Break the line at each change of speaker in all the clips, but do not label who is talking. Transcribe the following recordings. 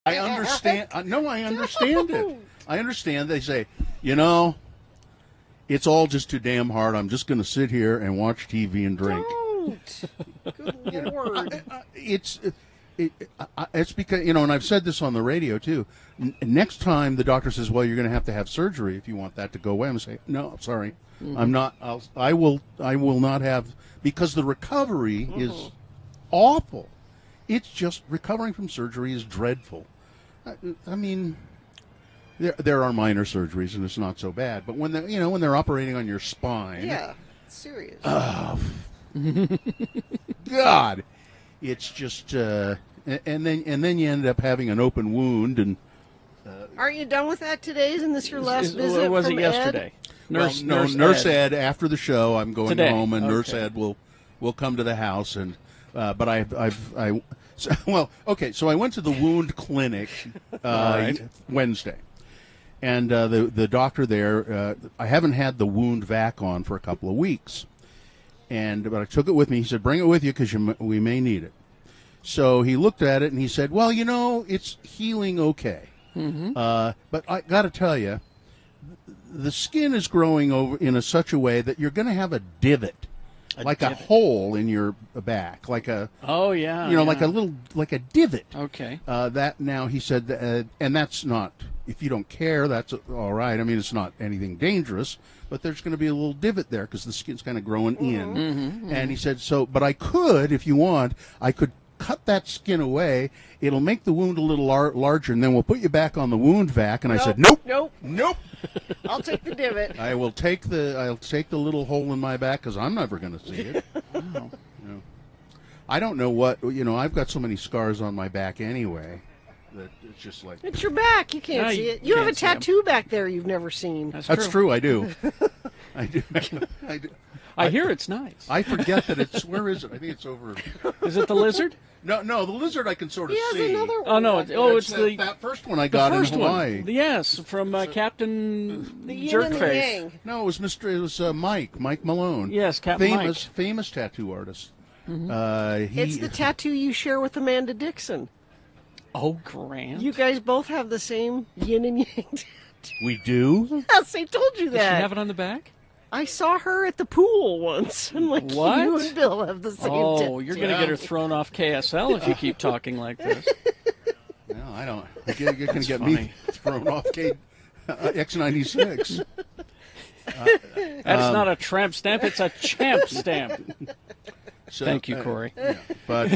I understand. No, I understand it. I understand. They say, you know, it's all just too damn hard. I'm just going to sit here and watch TV and drink.
Don't. Good Lord.
It's because, you know, and I've said this on the radio too. Next time the doctor says, well, you're going to have surgery if you want that to go away, I'm going to say, no, sorry, I'm not. I will not have, because the recovery is awful. It's just recovering from surgery is dreadful. I mean, there are minor surgeries and it's not so bad, but when they're operating on your spine,
Yeah, serious.
God, it's just and then you end up having an open wound and.
Aren't you done with that today? Isn't this your last visit?
Or was
from
it yesterday?
Nurse
Nurse
Ed, after the show, I'm going
Today.
home, and
Okay.
Nurse Ed will come to the house, and but so I went to the wound clinic
Right.
Wednesday, and the doctor there, I haven't had the wound vac on for a couple of weeks, but I took it with me. He said, "Bring it with you because we may need it." So he looked at it and he said, "Well, you know, it's healing okay." But I got to tell you, the skin is growing over in such a way that you're going to have a divot, a hole in your back, like a like a divot.
Okay.
That now he said, and that's not. If you don't care, that's all right. I mean, it's not anything dangerous, but there's going to be a little divot there because the skin's kind of growing in. And he said, but I could, if you want, I could cut that skin away. It'll make the wound a little larger, and then we'll put you back on the wound vac. And I said, nope.
I'll take the divot.
I'll take the little hole in my back because I'm never going to see it. Wow. I don't know what, I've got so many scars on my back anyway that it's just like.
It's your back. You can't see it. You have a tattoo back there you've never seen.
That's true. I do. I do.
I hear it's nice.
I forget that it's. Where is it? I think it's over.
Is it the lizard?
No, the lizard I can sort of
He
see.
has another one.
Oh no! It's
that first one I got in Hawaii.
Yes, from Captain
The yin and the
Jerkface.
yang.
No, it was Mike Malone.
Yes, Captain Mike.
Famous tattoo artist.
It's the tattoo you share with Amanda Dixon.
Oh, grand.
You guys both have the same yin and yang tattoo.
We do.
Yes, I told you
Does she
that.
have it on the back?
I saw her at the pool once. I'm like,
What?
you and Bill have the same tattoo.
Oh, you're going to get her thrown off KSL if you keep talking like this.
No, I don't. You're going to get me thrown off X96.
That's not a tramp stamp; it's a champ stamp.
So,
Thank you, Corey.
Yeah. But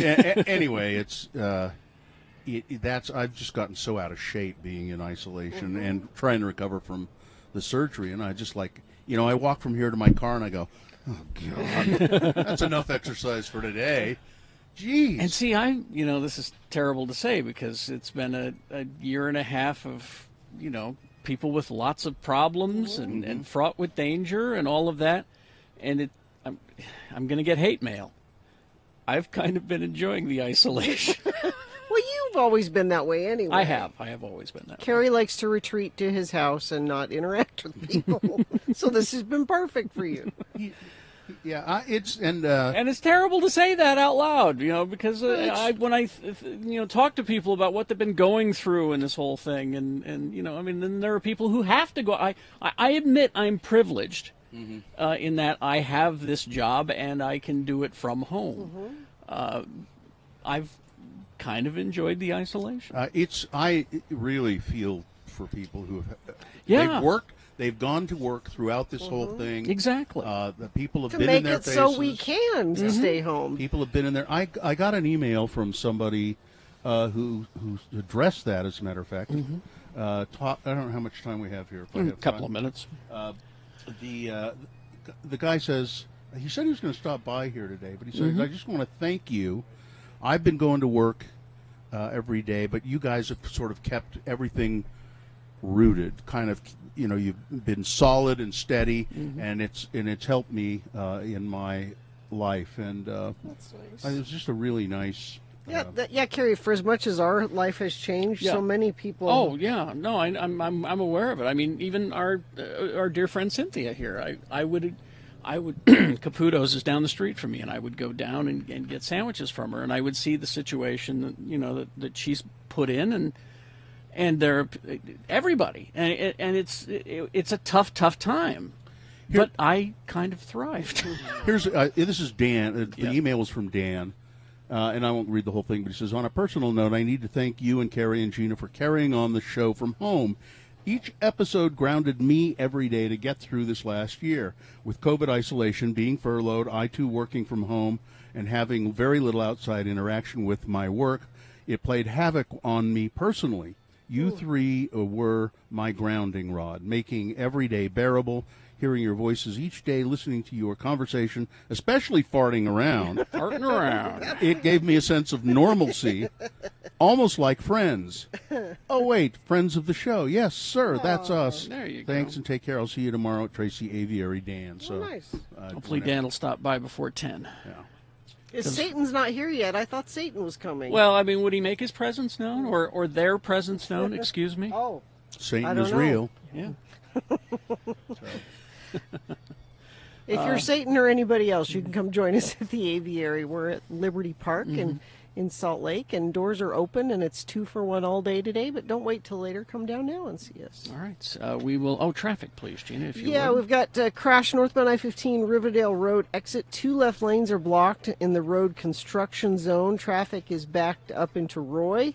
anyway, it's I've just gotten so out of shape being in isolation and trying to recover from the surgery, and I just I walk from here to my car and I go, oh God, that's enough exercise for today. Jeez.
And see, this is terrible to say because it's been a year and a half of, people with lots of problems and fraught with danger and all of that. And I'm going to get hate mail. I've kind of been enjoying the isolation.
Well, you've always been that way anyway.
I have always been that way.
Carrie likes to retreat to his house and not interact with people. So this has been perfect for you.
Yeah, it's and
it's terrible to say that out loud, because when I talk to people about what they've been going through in this whole thing, and then there are people who have to go. I admit I'm privileged in that I have this job and I can do it from home. I've kind of enjoyed the isolation.
I really feel for people who have they've gone to work throughout this whole thing.
Exactly.
The people have
To
been
make
in their
it
faces.
so we can stay home.
People have been in there. I got an email from somebody who addressed that, as a matter of fact. I don't know how much time we have here. If I have
A couple
time.
of minutes.
The guy says, he said he was going to stop by here today, but he said, I just want to thank you. I've been going to work every day, but you guys have sort of kept everything rooted, kind of, you've been solid and steady, and it's helped me in my life, and
That's nice.
it was just a really nice.
Yeah, Carrie. For as much as our life has changed, so many people.
Oh yeah, no, I'm aware of it. I mean, even our dear friend Cynthia here, I would Caputo's is down the street from me, and I would go down and get sandwiches from her, and I would see the situation that that she's put in, and they're everybody, and it's a tough time. But I kind of thrived.
Here's this is Dan. The email was from Dan, and I won't read the whole thing. But he says, on a personal note, I need to thank you and Carrie and Gina for carrying on the show from home. Each episode grounded me every day to get through this last year. With COVID isolation, being furloughed, I too working from home, and having very little outside interaction with my work, it played havoc on me personally. You three were my grounding rod, making every day bearable. Hearing your voices each day, listening to your conversation, especially farting around.
Farting around.
It gave me a sense of normalcy, almost like friends. Oh, wait, friends of the show. Yes, sir, that's us.
There you
Thanks
go.
and take care. I'll see you tomorrow at Tracy Aviary, Dan. So,
nice.
Hopefully Dan will stop by before 10.
Yeah.
Satan's not here yet. I thought Satan was coming.
Well, I mean, would he make his presence known or their presence known? Excuse me.
Oh,
Satan
don't
is
know.
real.
Yeah.
if you're Satan or anybody else, you can come join us at the Aviary. We're at Liberty Park in Salt Lake, and doors are open, and it's 2 for $1 all day today. But don't wait till later. Come down now and see us.
All right. We will. Oh, traffic, please, Gina, if you
Yeah,
would.
we've got crash northbound I-15 Riverdale Road exit. 2 left lanes are blocked in the road construction zone. Traffic is backed up into Roy.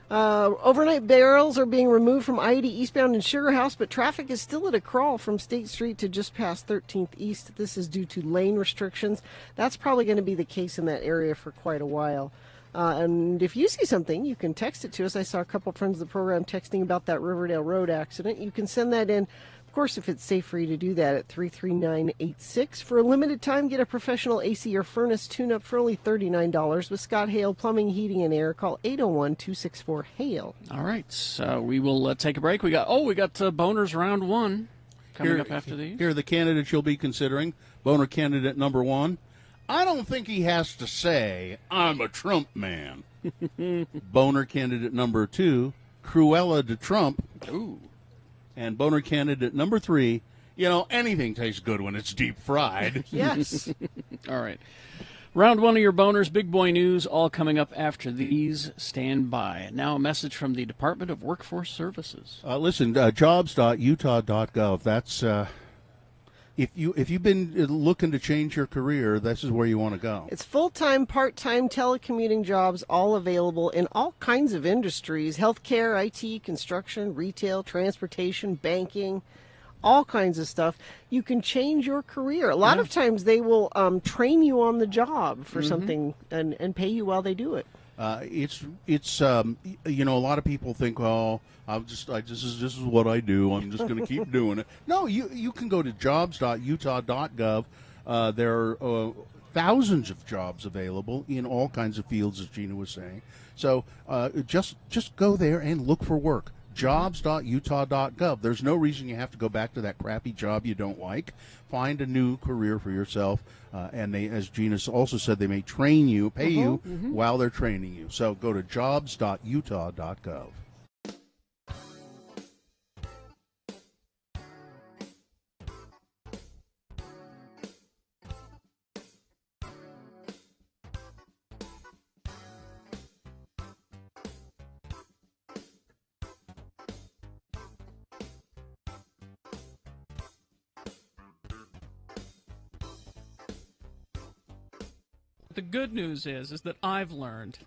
Overnight barrels are being removed from I-80 eastbound in Sugar House, but traffic is still at a crawl from State Street to just past 13th East. This is due to lane restrictions. That's probably going to be the case in that area for quite a while. And if you see something, you can text it to us. I saw a couple friends of the program texting about that Riverdale Road accident. You can send that in. Of course, if it's safe for you to do that, at 33986. For a limited time, get a professional AC or furnace tune-up for only $39 with Scott Hale Plumbing, Heating, and Air. Call 801-264-HALE.
All right. So we will take a break. We got boners round 1 coming up after these.
Here are the candidates you'll be considering. Boner candidate number 1. I don't think he has to say, I'm a Trump man. Boner candidate number 2, Cruella de Trump.
Ooh.
And boner candidate number 3, anything tastes good when it's deep fried.
Yes.
All right. Round 1 of your boners, big boy news, all coming up after these. Stand by. Now a message from the Department of Workforce Services.
Listen, jobs.utah.gov. That's if you've been looking to change your career, this is where you want to go.
It's full-time, part-time telecommuting jobs, all available in all kinds of industries: healthcare, IT, construction, retail, transportation, banking, all kinds of stuff. You can change your career. A lot of times they will train you on the job for something and pay you while they do it.
It's a lot of people think, this is what I do. I'm just going to keep doing it. No, you can go to jobs.utah.gov. There are thousands of jobs available in all kinds of fields, as Gina was saying. So just go there and look for work. Jobs.utah.gov. There's no reason you have to go back to that crappy job you don't like. Find a new career for yourself. And they, as Gina also said, they may train you, pay you while they're training you. So go to jobs.utah.gov.
The good news is that I've learned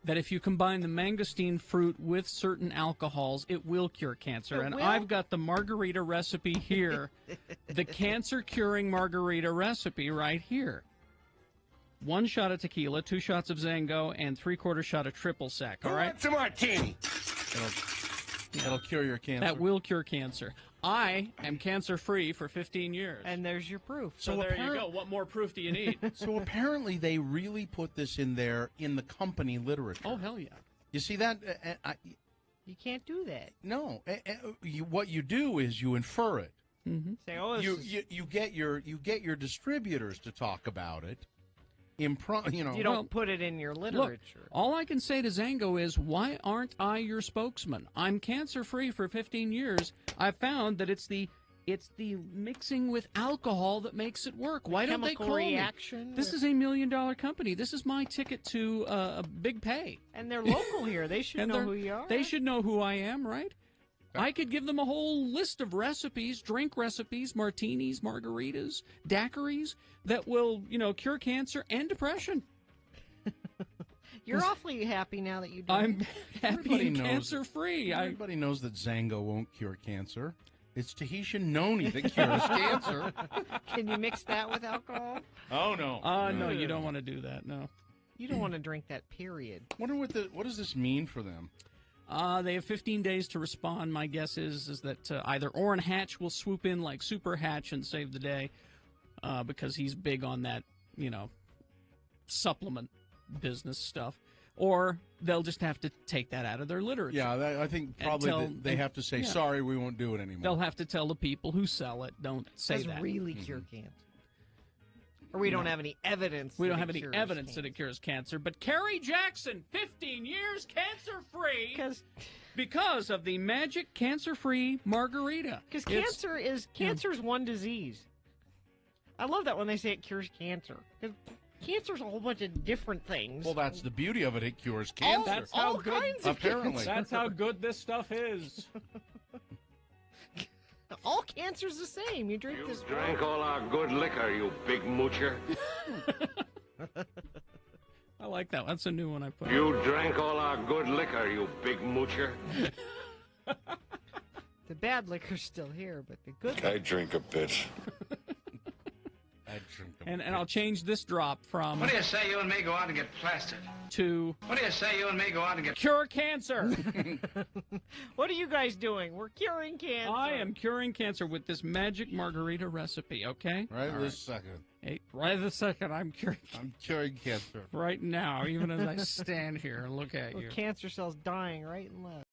that if you combine the mangosteen fruit with certain alcohols, it will cure cancer. And I've got the margarita recipe here, the cancer-curing margarita recipe right here. 1 shot of tequila, 2 shots of Zango, and 3/4 shot of triple sec, all right?
It's a martini. It'll cure your cancer.
That will cure cancer. I am cancer-free for 15 years.
And there's your proof.
So there you go. What more proof do you need?
So apparently they really put this in there in the company literature.
Oh, hell yeah.
You see that?
You can't do that.
No. What you do is you infer it.
Mm-hmm.
Say, oh, this is...
You get your distributors to talk about it.
You don't put it in your literature.
Look, all I can say to Zango is, why aren't I your spokesman? I'm cancer-free for 15 years. I found that it's the It's the mixing with alcohol that makes it work. Why don't they call
reaction
me? This is $1 million company. This is my ticket to a big pay.
And they're local here. They should know who you are.
They should know who I am, right? I could give them a whole list of recipes, drink recipes, martinis, margaritas, daiquiris that will, cure cancer and depression.
You're awfully happy now that you do.
I'm happy and cancer-free.
Everybody knows that Zango won't cure cancer. It's Tahitian noni that cures cancer.
Can you mix that with alcohol?
Oh, no.
No, you don't want to do that, no.
You don't want to drink that, period.
Wonder what does this mean for them?
They have 15 days to respond. My guess is that either Orrin Hatch will swoop in like Super Hatch and save the day because he's big on that, supplement business stuff, or they'll just have to take that out of their literature.
Yeah, I think probably they have to say, sorry, we won't do it anymore.
They'll have to tell the people who sell it, don't say that.
Does really cure cancer. Or we don't have any evidence.
We don't have any evidence that it cures cancer. But Kerry Jackson, 15 years cancer-free because of the magic cancer-free margarita.
Because cancer's one disease. I love that when they say it cures cancer. Because cancer's a whole bunch of different things.
Well, that's the beauty of it. It cures cancer.
That's how good.
Apparently,
that's how good this stuff is.
All cancer's the same. You drink this.
You drank all our good liquor, you big moocher.
I like that. That's a new one I put.
You drank all our good liquor, you big moocher.
The bad liquor's still here, but the good.
I drink a bit.
And I'll change this drop from.
What do you say you and me go out and get plastered?
To.
What do you say you and me go out and get.
Cure cancer!
What are you guys doing? We're curing cancer.
I am curing cancer with this magic margarita recipe, okay?
Right this second.
Hey, right this second, I'm curing
cancer.
Right now, even as I stand here and look at you.
Cancer cells dying right and left.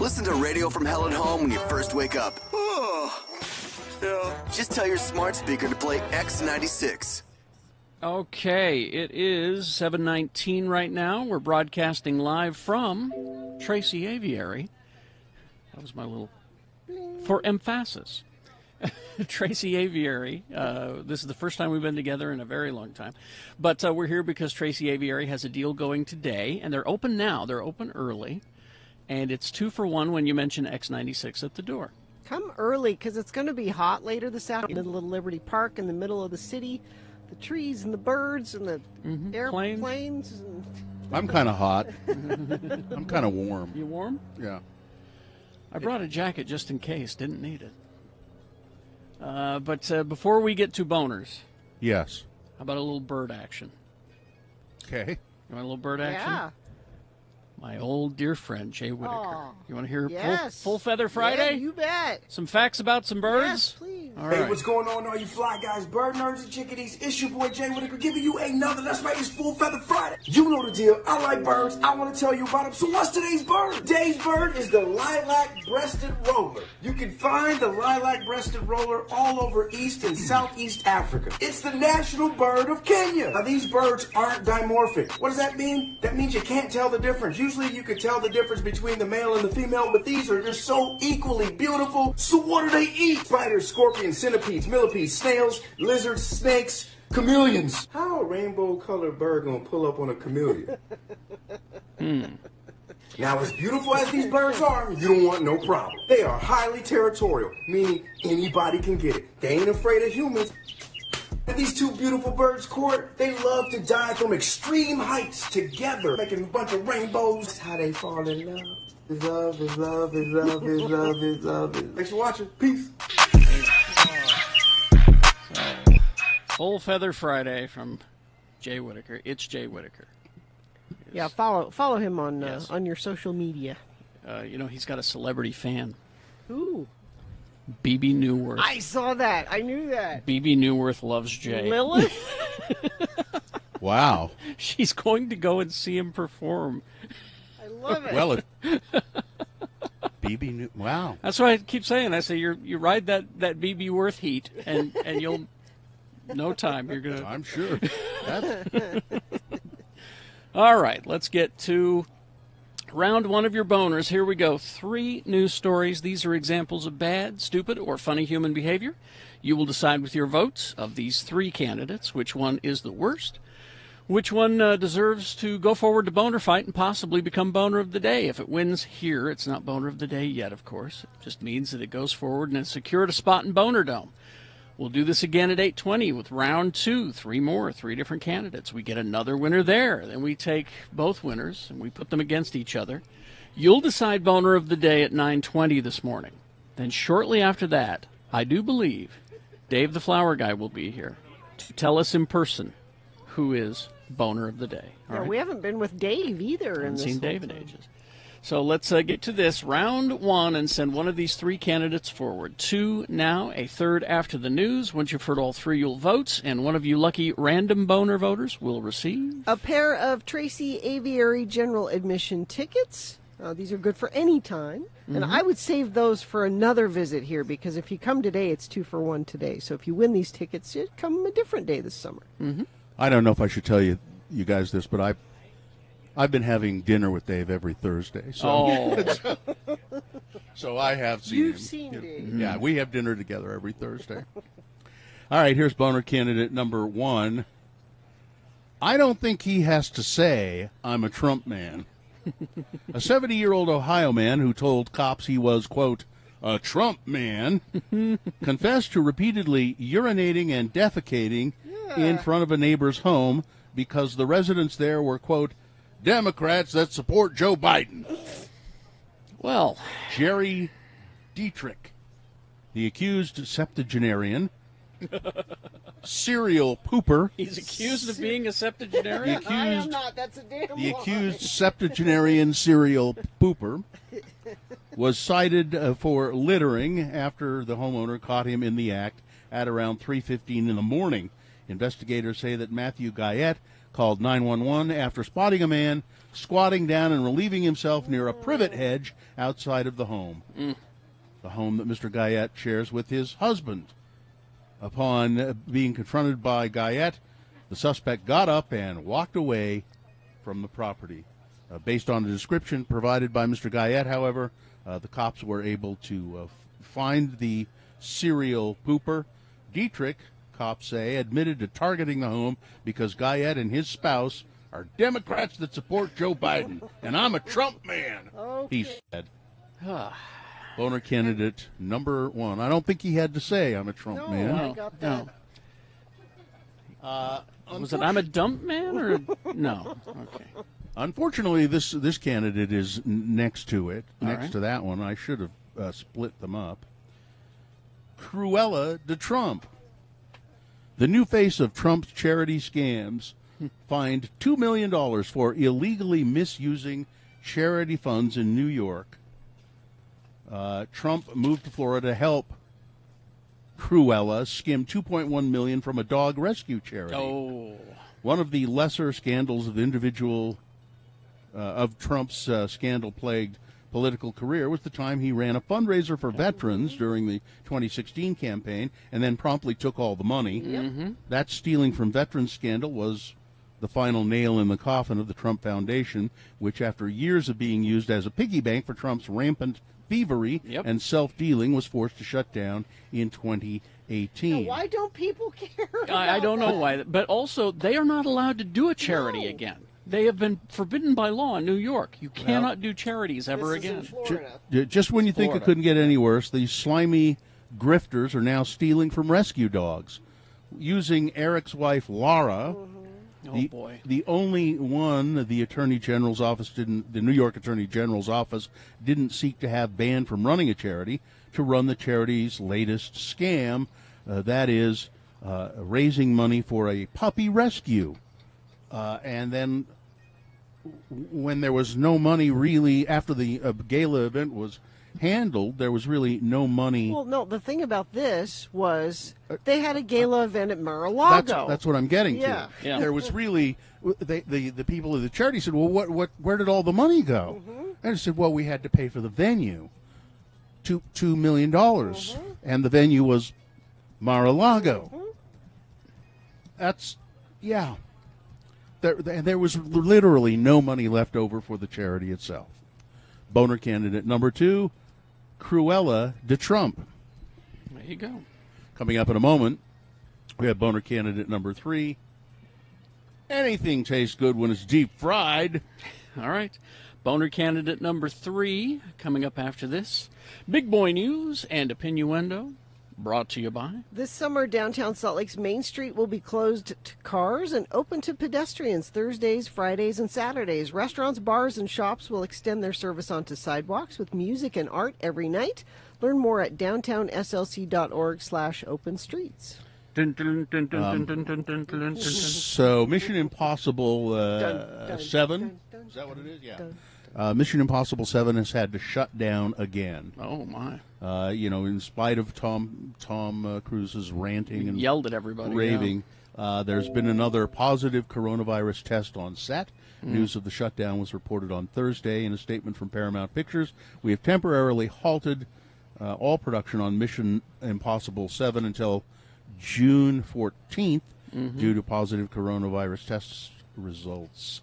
Listen to Radio from Hell at Home when you first wake up. Just tell your smart speaker to play X96.
Okay, it is 7:19 right now. We're broadcasting live from Tracy Aviary. That was my little... For emphasis. Tracy Aviary. This is the first time we've been together in a very long time. But we're here because Tracy Aviary has a deal going today, and they're open now. They're open early. And it's 2 for 1 when you mention X96 at the door.
Come early because it's going to be hot later this afternoon. In the little Liberty Park in the middle of the city. The trees and the birds and the airplanes. And...
I'm kind of hot. I'm kind of warm.
You warm?
Yeah.
I brought a jacket just in case. Didn't need it. But before we get to boners.
Yes.
How about a little bird action?
Okay.
You want a little bird action?
Yeah.
My old dear friend, Jay Whitaker.
Aw,
you want to hear
yes.
full Feather Friday?
Yeah, you bet.
Some facts about some birds?
Yes, please.
All
Hey,
right.
what's going on, all you fly guys, bird nerds and chickadees? It's your boy Jay Whitaker giving you another, that's right, it's Full Feather Friday. You know the deal. I like birds. I want to tell you about them. So what's today's bird? Today's bird is the lilac-breasted roller. You can find the lilac-breasted roller all over East and Southeast Africa. It's the national bird of Kenya. Now, these birds aren't dimorphic. What does that mean? That means you can't tell the difference. usually you could tell the difference between the male and the female, but these are just so equally beautiful. So what do they eat? Spiders, scorpions, centipedes, millipedes, snails, lizards, snakes, chameleons. How a rainbow-colored bird gonna pull up on a chameleon? Now, as beautiful as these birds are, you don't want no problem. They are highly territorial, meaning anybody can get it. They ain't afraid of humans. And these two beautiful birds court, they love to dive from extreme heights together, making a bunch of rainbows. That's how they fall in love. Is love, is love, is love, is love, is love. Thanks for watching. Peace.
Full Feather Friday from Jay Whitaker. It's Jay Whitaker.
Yeah, follow him on
Yes.
on your social media.
He's got a celebrity fan.
Ooh,
BB Newworth.
I saw that. I knew that.
BB Newworth loves Jay.
Lilith?
Wow.
She's going to go and see him perform.
I love it.
Well, BB New. Wow.
That's what I keep saying. I say you ride that BB Worth heat, and you'll no time you're gonna.
I'm sure. That's,
All right, let's get to round one of your boners. Here we go. 3 news stories. These are examples of bad, stupid, or funny human behavior. You will decide with your votes of these 3 candidates which one is the worst, which one deserves to go forward to boner fight and possibly become boner of the day. If it wins here, it's not boner of the day yet, of course. It just means that it goes forward and it's secured a spot in Boner Dome. We'll do this again at 8:20 with round 2, 3 more, 3 different candidates. We get another winner there. Then we take both winners and we put them against each other. You'll decide boner of the day at 9:20 this morning. Then shortly after that, I do believe Dave the Flower Guy will be here to tell us in person who is boner of the day. All
Yeah,
right?
we haven't been with Dave either.
I haven't
in this
seen
whole
Dave in
time.
ages. So let's get to this. Round 1 and send one of these 3 candidates forward. 2 now, a third after the news. Once you've heard all 3, you'll vote, and one of you lucky random boner voters will receive
A pair of Tracy Aviary General Admission tickets. These are good for any time. And I would save those for another visit here because if you come today, it's 2 for 1 today. So if you win these tickets, you come a different day this summer.
I don't know if I should tell you guys this, but I've been having dinner with Dave every Thursday. So, so I have seen him.
You've seen Dave.
Yeah, we have dinner together every Thursday. All right, here's boner candidate number 1. I don't think he has to say, I'm a Trump man. A 70-year-old Ohio man who told cops he was, quote, a Trump man, confessed to repeatedly urinating and defecating in front of a neighbor's home because the residents there were, quote, Democrats that support Joe Biden.
Well,
Jerry Dietrich, the accused septuagenarian, serial pooper.
he's accused of being a septuagenarian.
I am not. That's a damn
The
lie.
accused septuagenarian serial pooper was cited for littering after the homeowner caught him in the act at around 3:15 in the morning. Investigators say that Matthew Guyette called 911 after spotting a man squatting down and relieving himself near a privet hedge outside of the home. The home that Mr. Guyette shares with his husband. Upon being confronted by Guyette, the suspect got up and walked away from the property. Based on the description provided by Mr. Guyette, however, the cops were able to find the serial pooper. Dietrich, cops say, admitted to targeting the home because Guyette and his spouse are Democrats that support Joe Biden, and I'm a Trump man, he said. Boner candidate number 1. I don't think he had to say I'm a Trump man.
I got that.
Was it I'm a dump man or no? Okay.
Unfortunately, this candidate is next to it, next
right.
to that one. I should have split them up. Cruella de Trump, the new face of Trump's charity scams, fined $2 million for illegally misusing charity funds in New York. Trump moved to Florida to help Cruella skim $2.1 million from a dog rescue charity.
Oh,
One of the lesser scandals of Trump's scandal-plagued political career was the time he ran a fundraiser for veterans during the 2016 campaign and then promptly took all the money. That stealing from veterans scandal was the final nail in the coffin of the Trump Foundation, which after years of being used as a piggy bank for Trump's rampant thievery and self-dealing was forced to shut down in 2018.
Now, why don't people care?
I don't know why. But also, they are not allowed to do a charity again. They have been forbidden by law in New York. You cannot do charities ever again.
Just when you think it couldn't get any worse, these slimy grifters are now stealing from rescue dogs. Using Eric's wife, Laura, the only one the Attorney General's office the New York Attorney General's office didn't seek to have banned from running a charity, to run the charity's latest scam, that is raising money for a puppy rescue. And then when there was no money really, after the gala event was handled, there was really no money.
Well, no, the thing about this was they had a gala event at Mar-a-Lago.
That's what I'm getting to.
Yeah.
There was really, the people of the charity said, well, where did all the money go? And I said, well, we had to pay for the venue, $2 million. And the venue was Mar-a-Lago. That's, There was literally no money left over for the charity itself. Boner candidate number 2, Cruella de Trump.
There you go.
Coming up in a moment, we have boner candidate number 3. Anything tastes good when it's deep fried.
All right. Boner candidate number 3 coming up after this. Big boy news and opinioendo. Brought to you by.
This summer, downtown Salt Lake's Main Street will be closed to cars and open to pedestrians Thursdays, Fridays, and Saturdays. Restaurants, bars, and shops will extend their service onto sidewalks with music and art every night. Learn more at downtownslc.org/open streets.
So, Mission Impossible 7, is that what it is? Yeah. Mission Impossible 7 has had to shut down again.
Oh, my.
In spite of Tom Cruise's ranting and
yelled at everybody,
raving, there's been another positive coronavirus test on set. News of the shutdown was reported on Thursday in a statement from Paramount Pictures. We have temporarily halted all production on Mission Impossible 7 until June 14th due to positive coronavirus test results.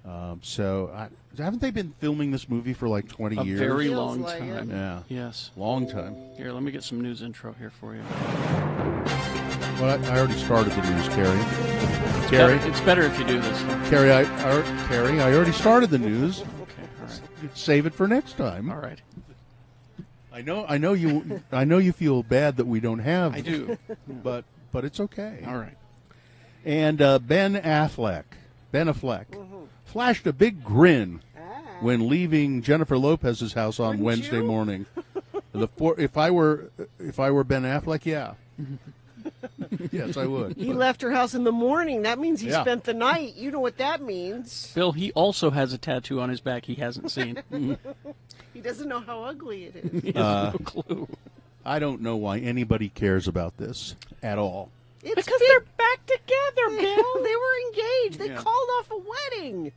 Haven't they been filming this movie for like 20 years?
A very long time.
Yeah.
Yes.
Long time.
Here, let me get some news intro here for you.
Well, I already started the news, Carrie.
It's better if you do this.
Carrie, I already started the news.
Okay, all right.
Save it for next time.
All right.
I know you feel bad that we don't have.
I do.
But it's okay.
All right.
And Ben Affleck flashed a big grin when leaving Jennifer Lopez's house on Wednesday morning. If I were Ben Affleck, yeah. Yes, I would.
He left her house in the morning. That means he spent the night. You know what that means.
Bill, he also has a tattoo on his back he hasn't seen.
He doesn't know how ugly it is.
He has no clue.
I don't know why anybody cares about this at all.
Because they're back together, Bill. They were engaged. They called off a wedding.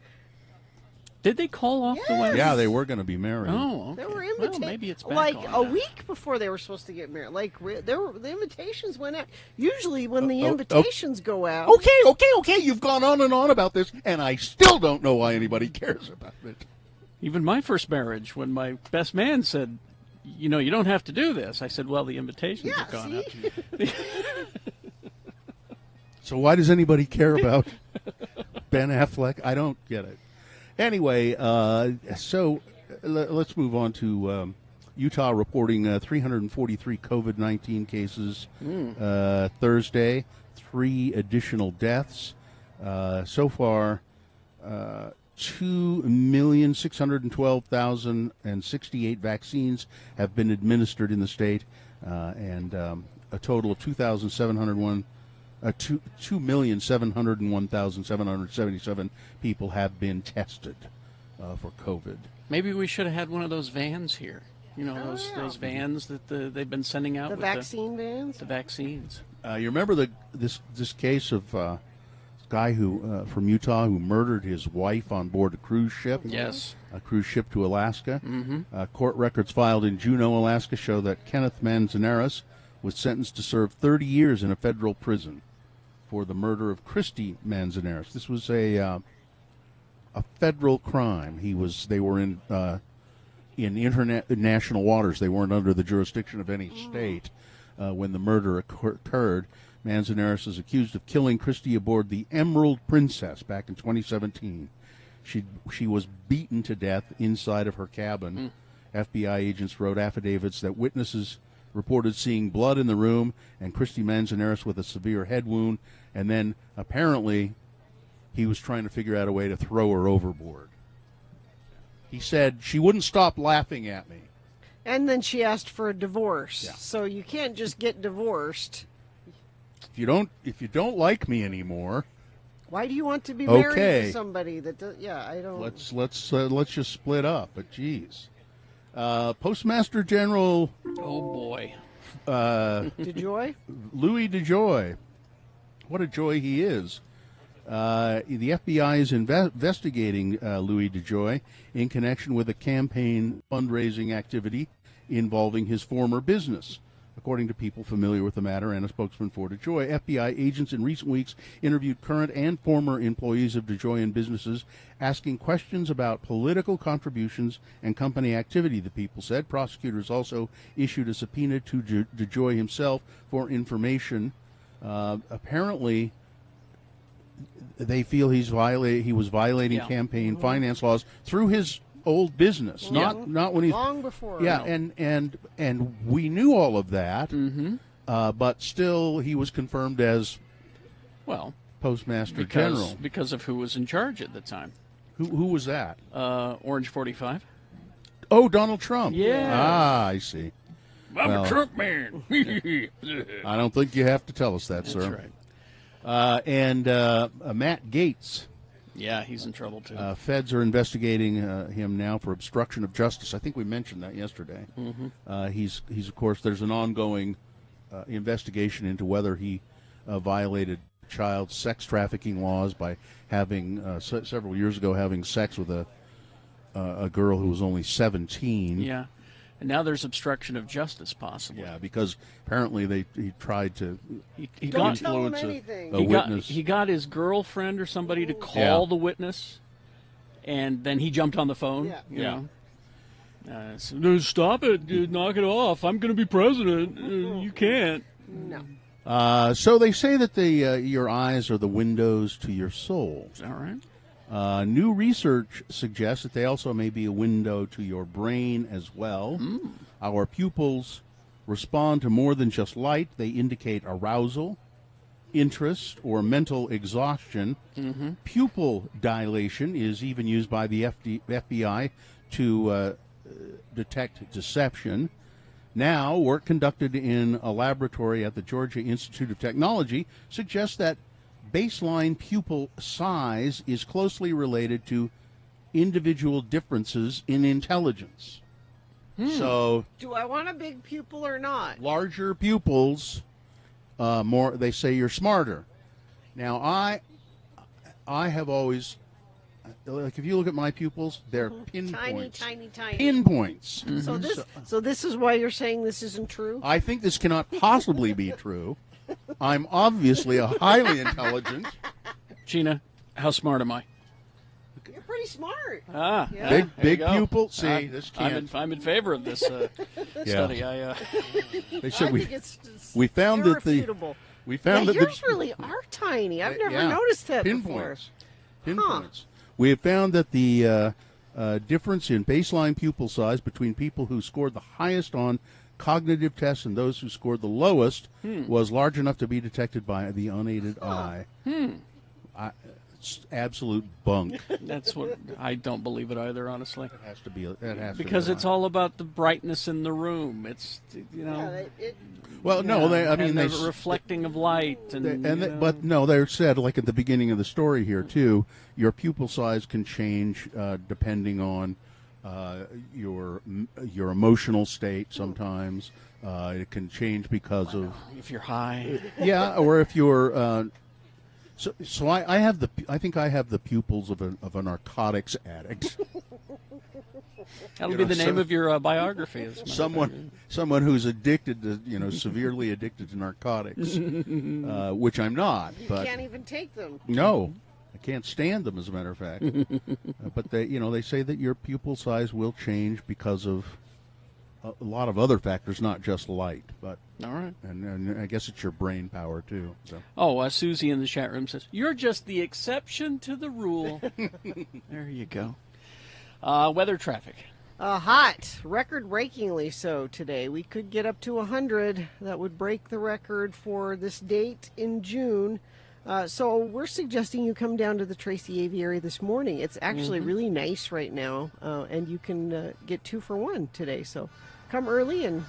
Did they call off the wedding?
Yeah, they were going to be married.
Oh, okay.
There were invitations.
Well, maybe it's back
like
on
a
now.
week before they were supposed to get married. Like the invitations went out. Usually, when the invitations go out.
Okay. You've gone on and on about this, and I still don't know why anybody cares about it.
Even my first marriage, when my best man said, you don't have to do this. I said, well, the invitations have gone out.
So why does anybody care about Ben Affleck? I don't get it. Anyway, so let's move on to Utah reporting 343 COVID-19 cases Thursday, 3 additional deaths. So far, 2,612,068 vaccines have been administered in the state, and a total of 2,701,777 people have been tested for COVID.
Maybe we should have had one of those vans here. Those vans that they've been sending out.
The
with
vaccine vans?
The vaccines.
You remember this case of guy who from Utah who murdered his wife on board a cruise ship?
Yes.
A cruise ship to Alaska.
Mm-hmm.
Court records filed in Juneau, Alaska show that Kenneth Manzanares was sentenced to serve 30 years in a federal prison for the murder of Christy Manzanares. This was a federal crime. They were in international waters. They weren't under the jurisdiction of any state when the murder occurred. Manzanares is accused of killing Christie aboard the Emerald Princess back in 2017. She was beaten to death inside of her cabin. FBI agents wrote affidavits that witnesses reported seeing blood in the room and Christy Manzanares with a severe head wound, and then apparently he was trying to figure out a way to throw her overboard. He said, "She wouldn't stop laughing at me."
And then she asked for a divorce.
Yeah.
So you can't just get divorced.
If you don't like me anymore,
why do you want to be married
okay.
to somebody that does? Yeah, I don't.
Let's just split up. But geez, Postmaster General.
Oh boy,
DeJoy?
Louis DeJoy. What a joy he is. The FBI is investigating Louis DeJoy in connection with a campaign fundraising activity involving his former business. According to people familiar with the matter and a spokesman for DeJoy, FBI agents in recent weeks interviewed current and former employees of DeJoy and businesses, asking questions about political contributions and company activity, the people said. Prosecutors also issued a subpoena to DeJoy himself for information. Apparently, they feel he was violating campaign finance laws through his old business, not when he's
long before.
Yeah, and we knew all of that, but still he was confirmed as Postmaster General
because of who was in charge at the time.
Who was that?
Orange 45.
Oh, Donald Trump.
Yeah.
I see.
I'm a Trump man.
I don't think you have to tell us that, sir.
That's right.
And Matt Gaetz.
Yeah, he's in trouble, too.
Feds are investigating him now for obstruction of justice. I think we mentioned that yesterday. He's of course, there's an ongoing investigation into whether he violated child sex trafficking laws by having, several years ago, having sex with a girl who was only 17.
Yeah. And now there's obstruction of justice, possibly.
Yeah, because apparently he tried to
Don't tell him
influence
anything.
a witness.
He got his girlfriend or somebody to call the witness, and then he jumped on the phone.
Yeah.
So, no, stop it. Dude, knock it off. I'm going to be president. You can't.
No.
So they say that your eyes are the windows to your soul.
Is that right?
New research suggests that they also may be a window to your brain as well. Our pupils respond to more than just light. They indicate arousal, interest, or mental exhaustion. Pupil dilation is even used by the FBI to detect deception. Now, work conducted in a laboratory at the Georgia Institute of Technology suggests that baseline pupil size is closely related to individual differences in intelligence. So,
do I want a big pupil or not?
larger pupils, more they say you're smarter. Now, I have always, like, if you look at my pupils, they're pinpoints.
Tiny.
Pinpoints.
So this is why you're saying this isn't true?
I think this cannot possibly be true. I'm obviously a highly intelligent.
Gina, how smart am I?
You're pretty smart.
Yeah,
big
there you go.
pupil. See, this can't.
I'm in favor of this study.
They said
I think it's
we found that
irrefutable.
we found that
yours really are tiny. I've never noticed that before.
Pinpoints. We have found that the difference in baseline pupil size between people who scored the highest on cognitive tests and those who scored the lowest was large enough to be detected by the unaided eye. It's absolute bunk.
That's what I don't believe it either, honestly.
It has to be. It has
because
to be
it's all about the brightness in the room. It's
well, no,
the reflecting of light,
but no, they said, like at the beginning of the story here too, your pupil size can change depending on your emotional state. Sometimes it can change because of
if you're high.
Yeah, or if you're So I think I have the pupils of a narcotics addict.
That'll be the name of your biography. As a matter of fact.
Someone who's addicted to, severely addicted to narcotics, which I'm not. But
you can't even take them.
No, I can't stand them, as a matter of fact. But they say that your pupil size will change because of a lot of other factors, not just light. But
all right,
and I guess it's your brain power too. So.
Oh, Susie in the chat room says you're just the exception to the rule. There you go. Weather, traffic.
Hot, record-breakingly so today. We could get up to 100. That would break the record for this date in June. So we're suggesting you come down to the Tracy Aviary this morning. It's actually really nice right now, and you can get 2 for 1 today. So come early and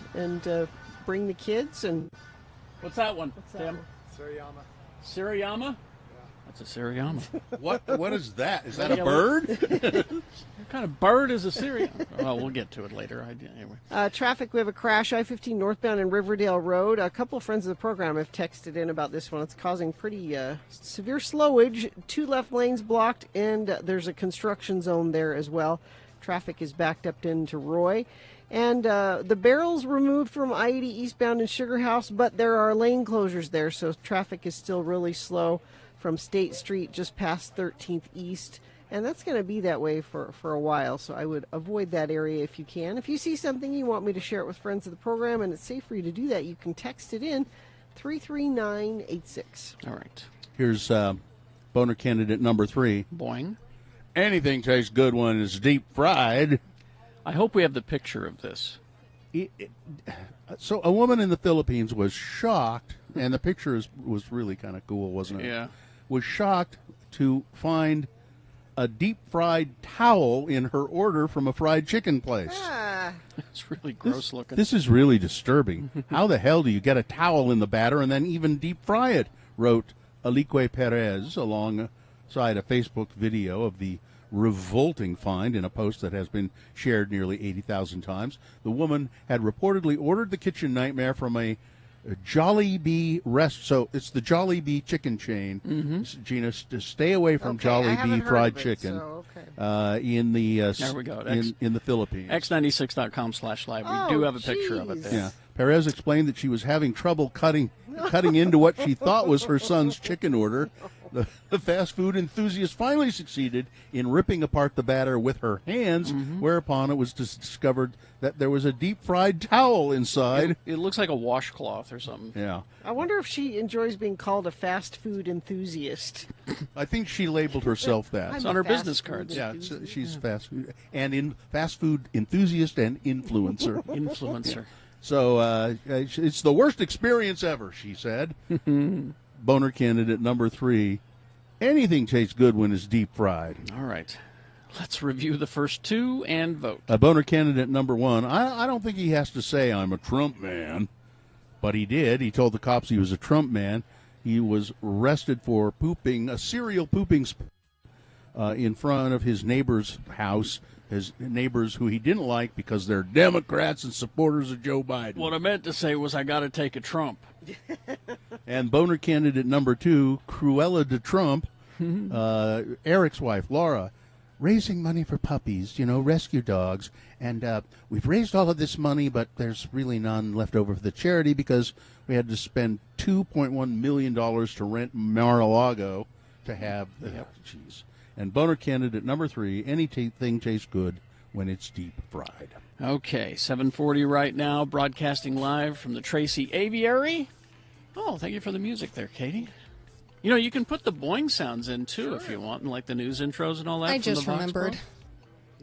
bring the kids. And
what's that one, Tim?
Suriyama.
Suriyama? That's a Suriyama.
What is that? Is that a bird?
What kind of bird is a Suriyama? Well, we'll get to it later. Anyway.
Traffic, we have a crash, I-15 northbound in Riverdale Road. A couple of friends of the program have texted in about this one. It's causing pretty severe slowage. 2 left lanes blocked, and there's a construction zone there as well. Traffic is backed up into Roy. And the barrel's removed from I-80 eastbound in Sugar House, but there are lane closures there, so traffic is still really slow from State Street just past 13th East. And that's going to be that way for a while, so I would avoid that area if you can. If you see something you want me to share it with friends of the program and it's safe for you to do that, you can text it in 33986.
All right.
Here's boner candidate number 3.
Boing.
Anything tastes good when it's deep fried.
I hope we have the picture of this.
So a woman in the Philippines was shocked, and the picture was really kind of cool, wasn't it?
Yeah.
Was shocked to find a deep-fried towel in her order from a fried chicken place.
It's really gross looking.
This is really disturbing. How the hell do you get a towel in the batter and then even deep-fry it, wrote Alique Perez alongside a Facebook video of the revolting find in a post that has been shared nearly 80,000 times. The woman had reportedly ordered the kitchen nightmare from a Jollibee so it's the Jollibee chicken chain. Gina, stay away from Jollibee fried chicken. In the
there we go.
In the Philippines.
X96.com/live. We do have a picture of it there.
Yeah. Perez explained that she was having trouble cutting into what she thought was her son's chicken order. The fast food enthusiast finally succeeded in ripping apart the batter with her hands, whereupon it was discovered that there was a deep-fried towel inside.
It looks like a washcloth or something.
Yeah.
I wonder if she enjoys being called a fast food enthusiast.
I think she labeled herself that.
It's on her business cards.
Yeah, she's fast food fast food enthusiast and influencer.
Influencer.
So it's the worst experience ever, she said. Boner candidate number 3. Anything tastes good when it's deep fried.
All right. Let's review the first 2 and vote.
Boner candidate number 1. I don't think he has to say I'm a Trump man, but he did. He told the cops he was a Trump man. He was arrested for a serial pooping in front of his neighbor's house. His neighbors who he didn't like because they're Democrats and supporters of Joe Biden.
What I meant to say was I got to take a Trump.
And boner candidate number 2, Cruella de Trump, Eric's wife, Laura, raising money for puppies, rescue dogs. And we've raised all of this money, but there's really none left over for the charity because we had to spend $2.1 million to rent Mar-a-Lago to have Jeez. And boner candidate number 3, anything tastes good when it's deep fried.
Okay, 7:40 right now, broadcasting live from the Tracy Aviary. Oh, thank you for the music there, Katie. You can put the boing sounds in, too, if you want, and like the news intros and all that.
I just remembered.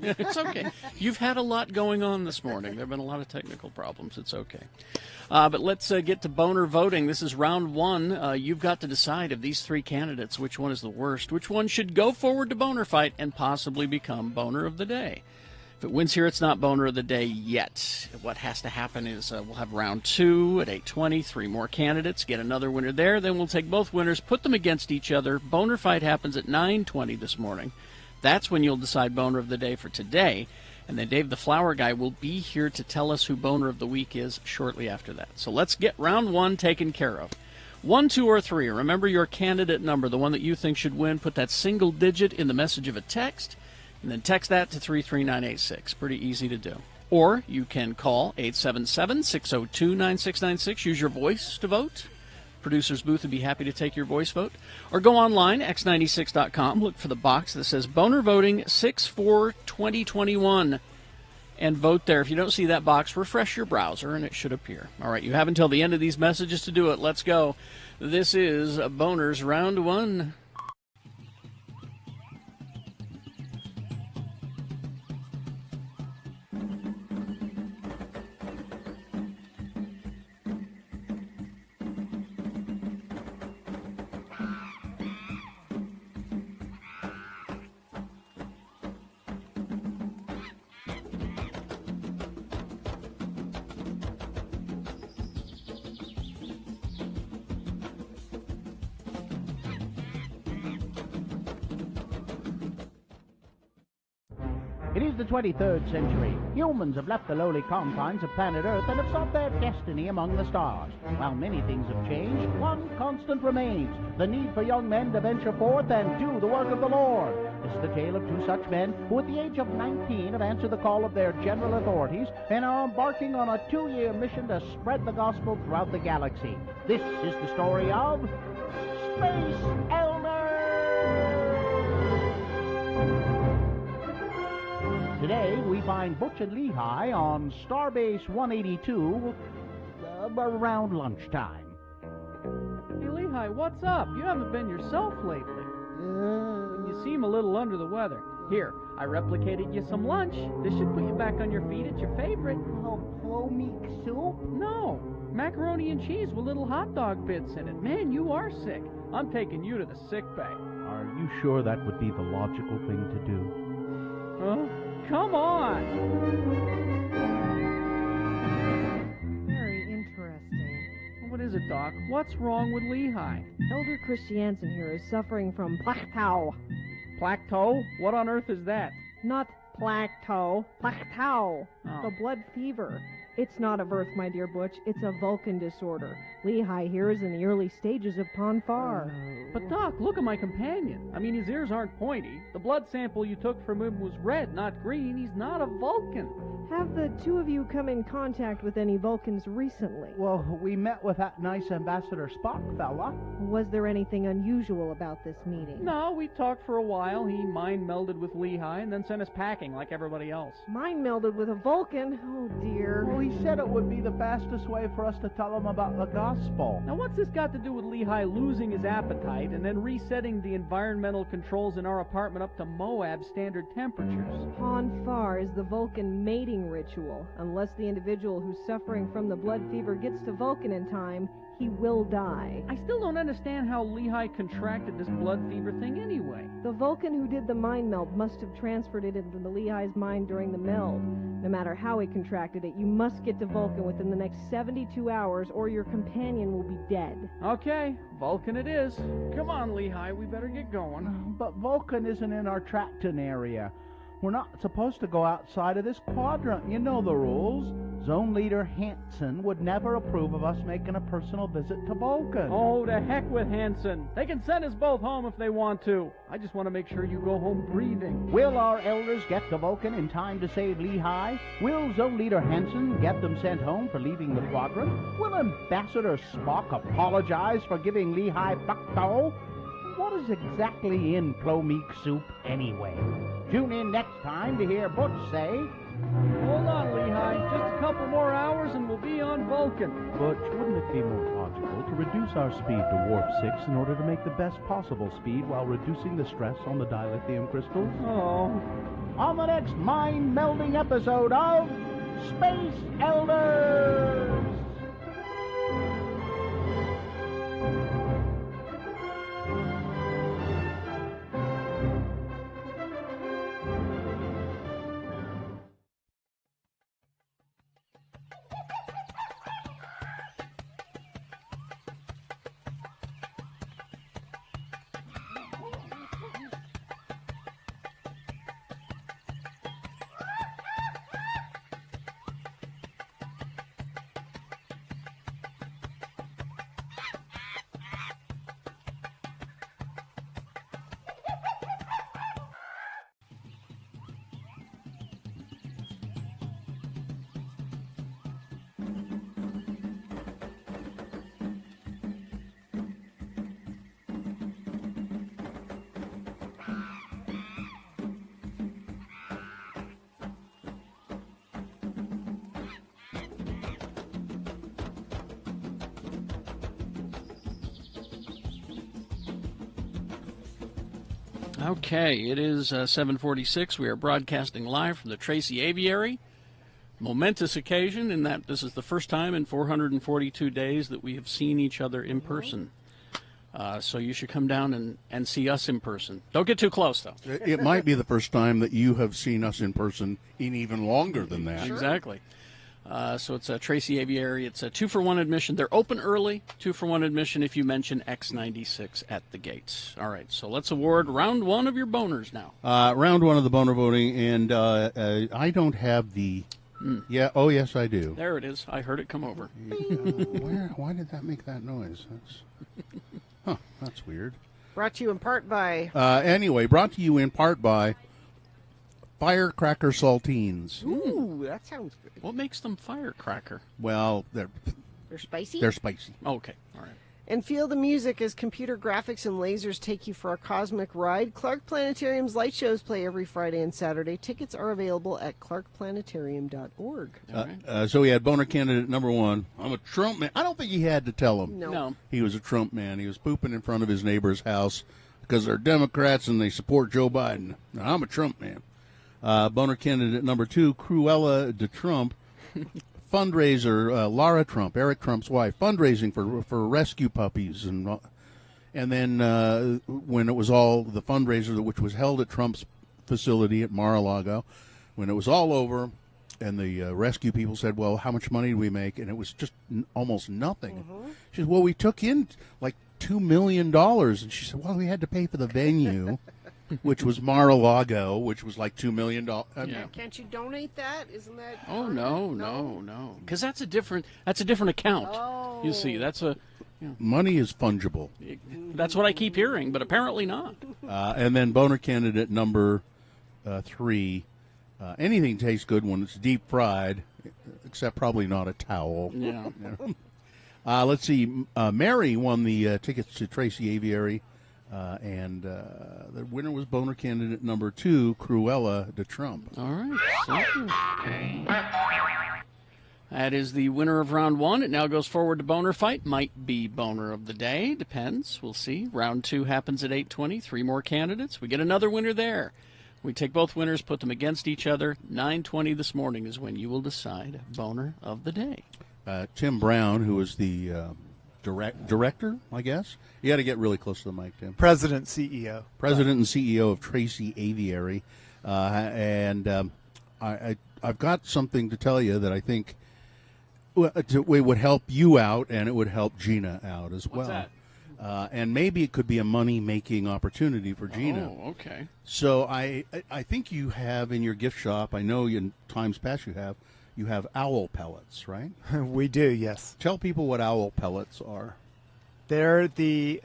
It's okay. You've had a lot going on this morning. There have been a lot of technical problems. It's okay. But let's get to boner voting. This is round 1. You've got to decide of these 3 candidates which one is the worst, which one should go forward to boner fight and possibly become boner of the day. If it wins here, it's not boner of the day yet. What has to happen is we'll have round 2 at 8:20, 3 more candidates, get another winner there. Then we'll take both winners, put them against each other. Boner fight happens at 9:20 this morning. That's when you'll decide boner of the day for today. And then Dave the Flower Guy will be here to tell us who boner of the week is shortly after that. So let's get round 1 taken care of. 1, 2, or 3. Remember your candidate number, the one that you think should win. Put that single digit in the message of a text, and then text that to 33986. Pretty easy to do. Or you can call 877-602-9696. Use your voice to vote. Producer's booth would be happy to take your voice vote. Or go online, x96.com, look for the box that says Boner Voting 6/4/2021, and vote there. If you don't see that box, refresh your browser, and it should appear. All right, you have until the end of these messages to do it. Let's go. This is Boners Round 1.
It is the 23rd century. Humans have left the lowly confines of planet Earth and have sought their destiny among the stars. While many things have changed, one constant remains: the need for young men to venture forth and do the work of the Lord. This is the tale of two such men who, at the age of 19, have answered the call of their general authorities and are embarking on a 2-year mission to spread the gospel throughout the galaxy. This is the story of Space Elders! Today, we find Butch and Lehigh on Starbase 182 around lunchtime.
Hey, Lehigh, what's up? You haven't been yourself lately. You seem a little under the weather. Here, I replicated you some lunch. This should put you back on your feet. It's your favorite.
Oh, plomeek soup?
No, macaroni and cheese with little hot dog bits in it. Man, you are sick. I'm taking you to the sick bay.
Are you sure that would be the logical thing to do?
Huh? Come on!
Very interesting.
What is it, Doc? What's wrong with Lehigh?
Elder Christiansen here is suffering from plateau.
Plateau? What on earth is that?
Not plateau. Plateau.
Oh.
The blood fever. It's not of Earth, my dear Butch. It's a Vulcan disorder. Lehigh here is in the early stages of Ponfar.
But, Doc, look at my companion. I mean, his ears aren't pointy. The blood sample you took from him was red, not green. He's not a Vulcan.
Have the two of you come in contact with any Vulcans recently?
Well, we met with that nice Ambassador Spock fella.
Was there anything unusual about this meeting?
No, we talked for a while. He mind-melded with Lehigh and then sent us packing like everybody else.
Mind-melded with a Vulcan? Oh, dear.
Well, he said it would be the fastest way for us to tell him about the gospel.
Now, what's this got to do with Lehigh losing his appetite and then resetting the environmental controls in our apartment up to Moab standard temperatures?
Ponfar is the Vulcan mating ritual. Unless the individual who's suffering from the blood fever gets to Vulcan in time, he will die.
I still don't understand how Lehigh contracted this blood fever thing anyway.
The Vulcan who did the mind meld must have transferred it into the Lehigh's mind during the meld. No matter how he contracted it, you must get to Vulcan within the next 72 hours or your companion will be dead.
Okay, Vulcan it is. Come on, Lehigh, we better get going.
But Vulcan isn't in our Tracton area. We're not supposed to go outside of this quadrant. You know the rules. Zone Leader Hansen would never approve of us making a personal visit to Vulcan.
Oh, to heck with Hansen. They can send us both home if they want to. I just want to make sure you go home breathing.
Will our elders get to Vulcan in time to save Lehigh? Will Zone Leader Hansen get them sent home for leaving the quadrant? Will Ambassador Spock apologize for giving Lehigh plateau? What is exactly in plomeek soup anyway? Tune in next time to hear Butch say,
Hold on, Lehigh. Just a couple more hours and we'll be on Vulcan.
Butch, wouldn't it be more logical to reduce our speed to warp 6 in order to make the best possible speed while reducing the stress on the dilithium crystals?
Oh.
On the next mind-melding episode of Space Elders!
Okay, it is 7:46. We are broadcasting live from the Tracy Aviary. Momentous occasion in that this is the first time in 442 days that we have seen each other in person. So you should come down and see us in person. Don't get too close, though.
It might be the first time that you have seen us in person in even longer than that.
Sure. Exactly. So it's a Tracy Aviary. It's a 2-for-1 admission. They're open early, 2-for-1 admission if you mention X96 at the gates. All right, so let's award round one of your boners now.
Round one of the boner voting, and I don't have the... Yeah, oh, yes, I do.
There it is. I heard it come over.
Why did that make that noise? That's weird.
Brought to you in part by...
Anyway, brought to you in part by Firecracker Saltines.
Ooh, that sounds good.
What makes them firecracker?
Well,
They're spicy?
they're spicy.
Okay, all right.
And feel the music as computer graphics and lasers take you for a cosmic ride. Clark Planetarium's light shows play every Friday and Saturday. Tickets are available at clarkplanetarium.org.
So we had boner candidate number one. I'm a Trump man. I don't think he had to tell him.
No.
He was a Trump man. He was pooping in front of his neighbor's house because they're Democrats and they support Joe Biden. Now, I'm a Trump man. Boner candidate number two, Cruella de Trump. Fundraiser, Lara Trump, Eric Trump's wife, fundraising for rescue puppies, and then when it was all the fundraiser, which was held at Trump's facility at Mar-a-Lago, when it was all over, and the rescue people said, "Well, how much money do we make?" And it was just almost nothing.
Mm-hmm.
She said, "Well, we took in like $2 million," and she said, "Well, we had to pay for the venue." Which was Mar-a-Lago, which was like $2 million.
Yeah. Can't you donate that? Isn't that?
Oh no, because that's a different account.
Oh.
You see, that's a
money is fungible.
That's what I keep hearing, but apparently not.
And then boner candidate number three. Anything tastes good when it's deep fried, except probably not a towel.
Yeah.
Let's see. Mary won the tickets to Tracy Aviary. And the winner was boner candidate number two, Cruella de Trump.
All right. Thank you. That is the winner of round one. It now goes forward to boner fight. Might be boner of the day. Depends. We'll see. Round two happens at 8:20. 3 more candidates. We get another winner there. We take both winners, put them against each other. 9:20 this morning is when you will decide boner of the day.
Tim Brown, who is the director, I guess. You got to get really close to the mic, Tim.
President, CEO.
President and CEO of Tracy Aviary. And I've got something to tell you that I think it would help you out, and it would help Gina out as well.
What's that?
And maybe it could be a money-making opportunity for Gina.
Oh, okay.
So I think you have in your gift shop, I know in times past you have owl pellets, right?
We do, yes.
Tell people what owl pellets are.
They're the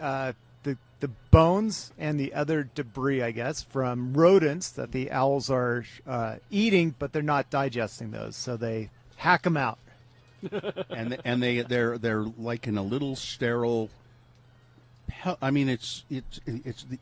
bones and the other debris, I guess, from rodents that the owls are eating, but they're not digesting those, so they hack them out.
and they're like in a little sterile. I mean,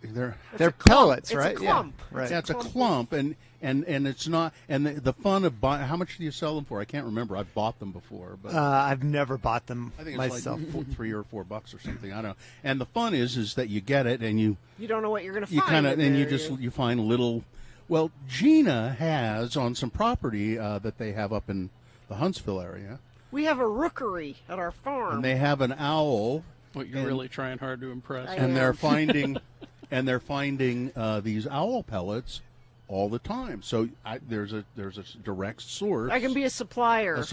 they're pellets,
it's
right?
It's a clump.
Yeah, right.
It's a clump, and it's not. And the fun of buying. How much do you sell them for? I can't remember. I've bought them before, but
I've never bought them
I think it's
myself.
like $3 or $4 or something. I don't know. And the fun is that you get it, and you
don't know what you're going to find.
You kind of, and
there.
you find little. Well, Gina has on some property that they have up in the Huntsville area.
We have a rookery at our farm,
and they have an owl.
What, you're really trying hard to impress.
And they're finding these owl pellets all the time. So there's a direct source.
I can be a supplier.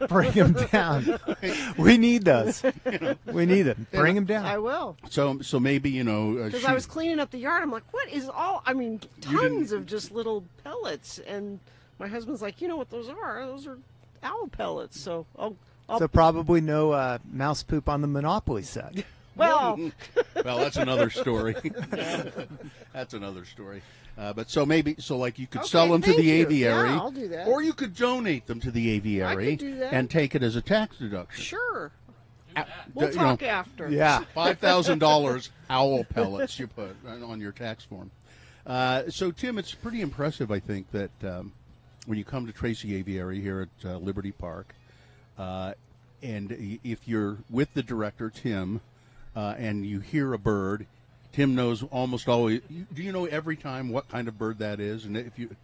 Bring them down. We need those. We need them. Bring them down.
I will.
So maybe
because I was cleaning up the yard. I'm like, what is all? I mean, tons of just little pellets. And my husband's like, you know what those are? Those are owl pellets. So
So probably no mouse poop on the Monopoly set.
Well,
that's another story. That's another story. But so you could sell them to the aviary,
yeah, I'll do that.
Or you could donate them to the aviary
I could do that.
and take it as a tax deduction.
Sure. We'll talk after.
Yeah.
$5,000 owl pellets you put on your tax form. So, Tim, it's pretty impressive, I think, that when you come to Tracy Aviary here at Liberty Park, and if you're with the director, Tim, and you hear a bird, Tim knows almost always. Do you know every time what kind of bird that is? And if you,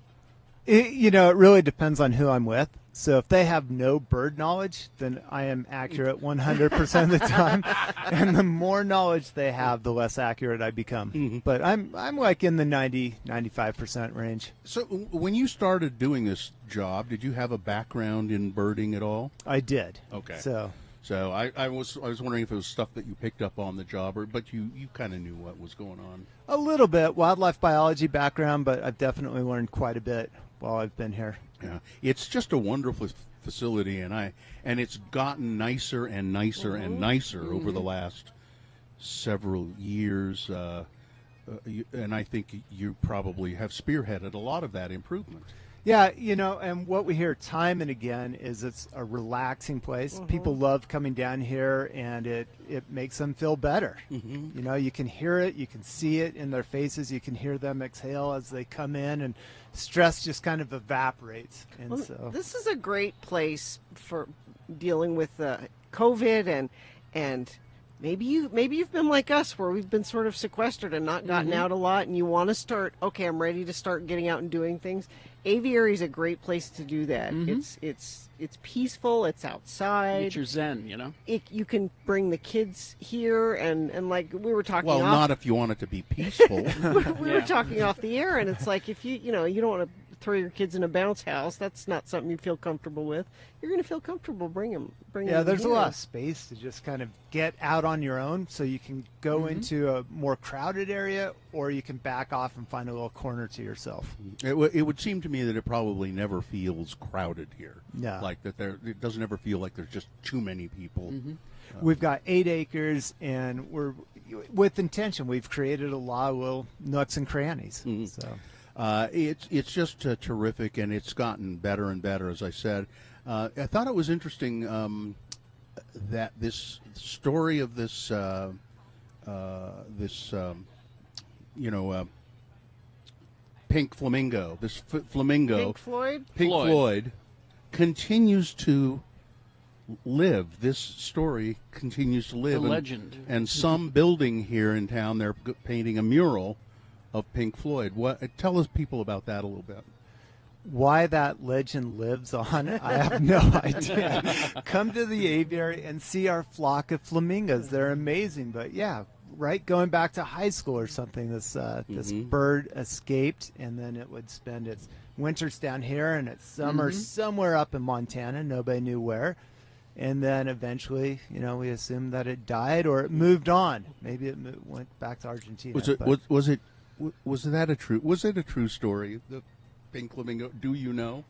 it really depends on who I'm with. So if they have no bird knowledge, then I am accurate 100% of the time. And the more knowledge they have, the less accurate I become.
Mm-hmm.
But I'm like in the 95% range.
So when you started doing this job, did you have a background in birding at all?
I did.
Okay.
So
I was wondering if it was stuff that you picked up on the job, but you kind of knew what was going on.
a little bit wildlife biology background, but I've definitely learned quite a bit while I've been here.
Yeah, it's just a wonderful facility, and it's gotten nicer and nicer and nicer over the last several years. And I think you probably have spearheaded a lot of that improvement.
Yeah, and what we hear time and again is it's a relaxing place. People love coming down here, and it makes them feel better. You can hear it, you can see it in their faces, you can hear them exhale as they come in, and stress just kind of evaporates. And
this is a great place for dealing with COVID and maybe you've been like us where we've been sort of sequestered and not gotten out a lot, and you want to start, okay, I'm ready to start getting out and doing things. Aviary is a great place to do that. It's peaceful, it's outside.
It's your zen,
You can bring the kids here and like we were talking
Well,
off,
not if you want it to be peaceful.
we were talking off the air, and it's like if you don't want to throw your kids in a bounce house, that's not something you feel comfortable with. You're going to feel comfortable bring them
there's
here.
a lot of space to just kind of get out on your own, so you can go into a more crowded area, or you can back off and find a little corner to yourself.
It would seem to me that it probably never feels crowded here.
No.
Like that it doesn't ever feel like there's just too many people.
We've got 8 acres, and we're with intention. We've created a lot of little nooks and crannies. So
it's just terrific, and it's gotten better and better, as I said. I thought it was interesting that this story of this pink flamingo, this flamingo,
Pink
Floyd, continues to live. This story continues to live.
The legend.
And some building here in town, they're painting a mural of Pink Floyd. Tell us people about that a little bit.
Why that legend lives on, I have no idea. Come to the aviary and see our flock of flamingos. They're amazing. But yeah, right, going back to high school or something, this bird escaped, and then it would spend its winters down here and its summer somewhere up in Montana. Nobody knew where. And then eventually, we assumed that it died or it moved on. Maybe it went back to Argentina.
Was it a true story? The pink flamingo. Do you know?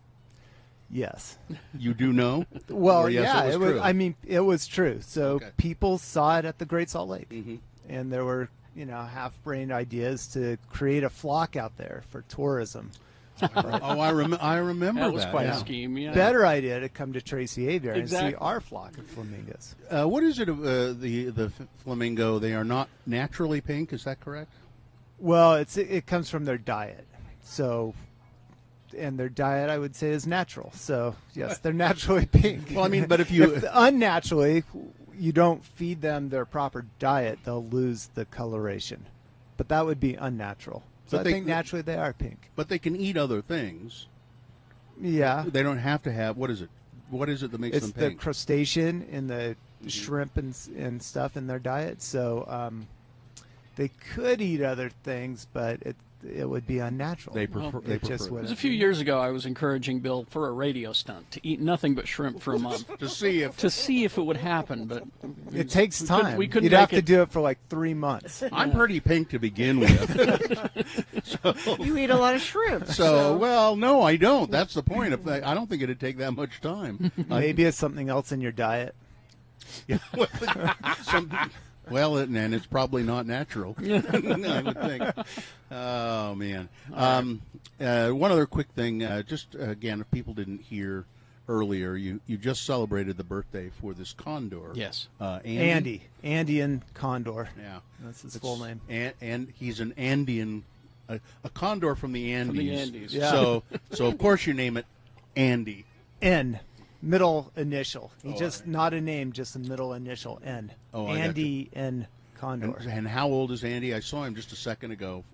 Yes.
You do know?
Well,
yes,
yeah,
it was true.
I mean, it was true. So people saw it at the Great Salt Lake, and there were, half-brained ideas to create a flock out there for tourism.
I remember
that was quite a scheme. Yeah.
Better idea to come to Tracy Aviary and see our flock of flamingos.
What is it? The flamingo? They are not naturally pink. Is that correct?
Well, it comes from their diet. So, and their diet, I would say, is natural. So, yes, they're naturally pink.
Well, I mean, but if
unnaturally, you don't feed them their proper diet, they'll lose the coloration. But that would be unnatural. So I think naturally they are pink.
But they can eat other things.
Yeah.
They don't have to have, what is it? What is it that makes them pink?
It's the crustacean and the shrimp and stuff in their diet. So they could eat other things, but it would be unnatural.
They prefer.
It was a few years ago. I was encouraging Bill for a radio stunt to eat nothing but shrimp for a month
to see
if it would happen. But
it takes time.
We couldn't.
You'd have to do it for like 3 months.
I'm pretty pink to begin with.
You eat a lot of shrimp.
Well, no, I don't. That's the point. I don't think it'd take that much time.
Maybe it's something else in your diet.
Yeah. Well, and it's probably not natural, I would think. Oh, man. One other quick thing. Just, again, if people didn't hear earlier, you just celebrated the birthday for this condor.
Yes.
Andy.
Andean condor.
Yeah.
That's his full name.
And he's an Andean, a condor from the Andes.
From the Andes.
Yeah.
So, of course, you name it Andy.
N. Middle initial. Just not a name, just a middle initial N.
Oh,
Andy N. condor.
And how old is Andy? I saw him just a second ago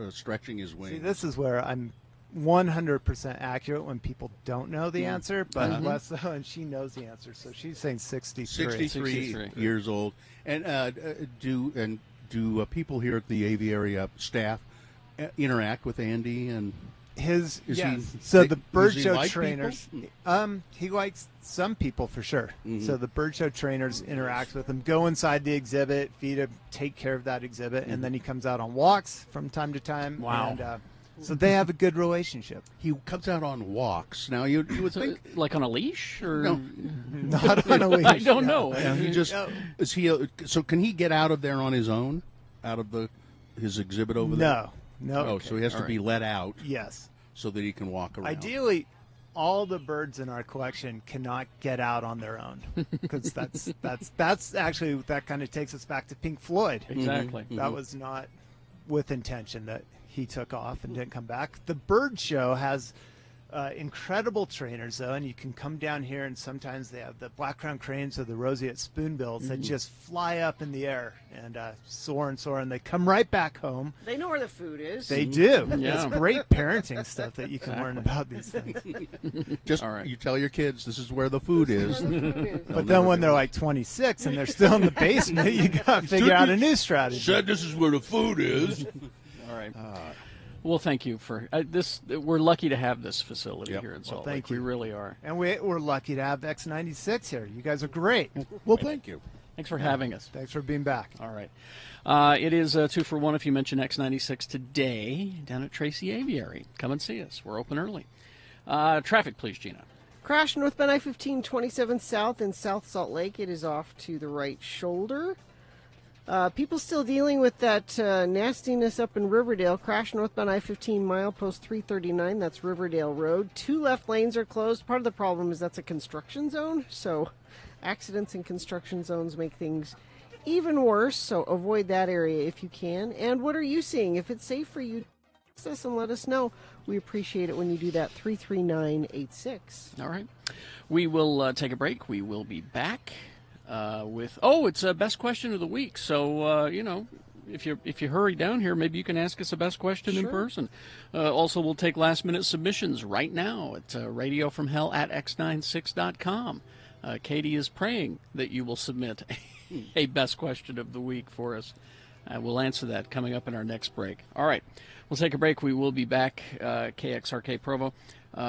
stretching his wings.
See, this is where I'm 100% accurate when people don't know the answer, but less so, and she knows the answer. So she's saying 63.
63 years old. And do people here at the aviary staff interact with Andy and
so the bird show
like
trainers, he likes some people for sure. So the bird show trainers interact with him, go inside the exhibit, feed him, take care of that exhibit, and then he comes out on walks from time to time.
Wow.
And, so they have a good relationship.
He comes out on walks. Now you would think
like on a leash or
no,
not on a leash.
I don't know.
He just is he. So can he get out of there on his own? Out of his exhibit over there?
No.
Oh, so he has to be let out.
Yes.
So that he can walk around.
Ideally, all the birds in our collection cannot get out on their own, because that's actually, that kind of takes us back to Pink Floyd.
Exactly.
That was not with intention that he took off and didn't come back. The bird show has incredible trainers, though, and you can come down here, and sometimes they have the black-crowned cranes or the roseate spoonbills that just fly up in the air and soar and soar, and they come right back home.
They know where the food is.
They do.
Yeah.
It's great parenting stuff that you can learn about these things.
Just you tell your kids this is where the food is.
But then when they're like 26 and they're still in the basement, you got to figure out a new strategy.
Said this is where the food is.
All right. Well, thank you for this. We're lucky to have this facility here in Salt Lake.
Thank you.
We really are.
And we're lucky to have X96 here. You guys are great.
Well, thank you.
Thanks for having us.
Thanks for being back.
All right. It is 2 for 1 if you mention X96 today down at Tracy Aviary. Come and see us. We're open early. Traffic, please, Gina.
Crash northbound I-15, 27 south in South Salt Lake. It is off to the right shoulder. People still dealing with that nastiness up in Riverdale. Crash northbound I-15, milepost 339. That's Riverdale Road. 2 left lanes are closed. Part of the problem is that's a construction zone, so accidents in construction zones make things even worse. So avoid that area if you can. And what are you seeing? If it's safe for you, text us and let us know. We appreciate it when you do that. 33986.
All right. We will take a break. We will be back. It's a best question of the week. So if you hurry down here, maybe you can ask us a best question in person. Also, we'll take last minute submissions right now at radiofromhell@x96.com. Katie is praying that you will submit a best question of the week for us. We'll answer that coming up in our next break. All right, we'll take a break. We will be back. KXRK Provo.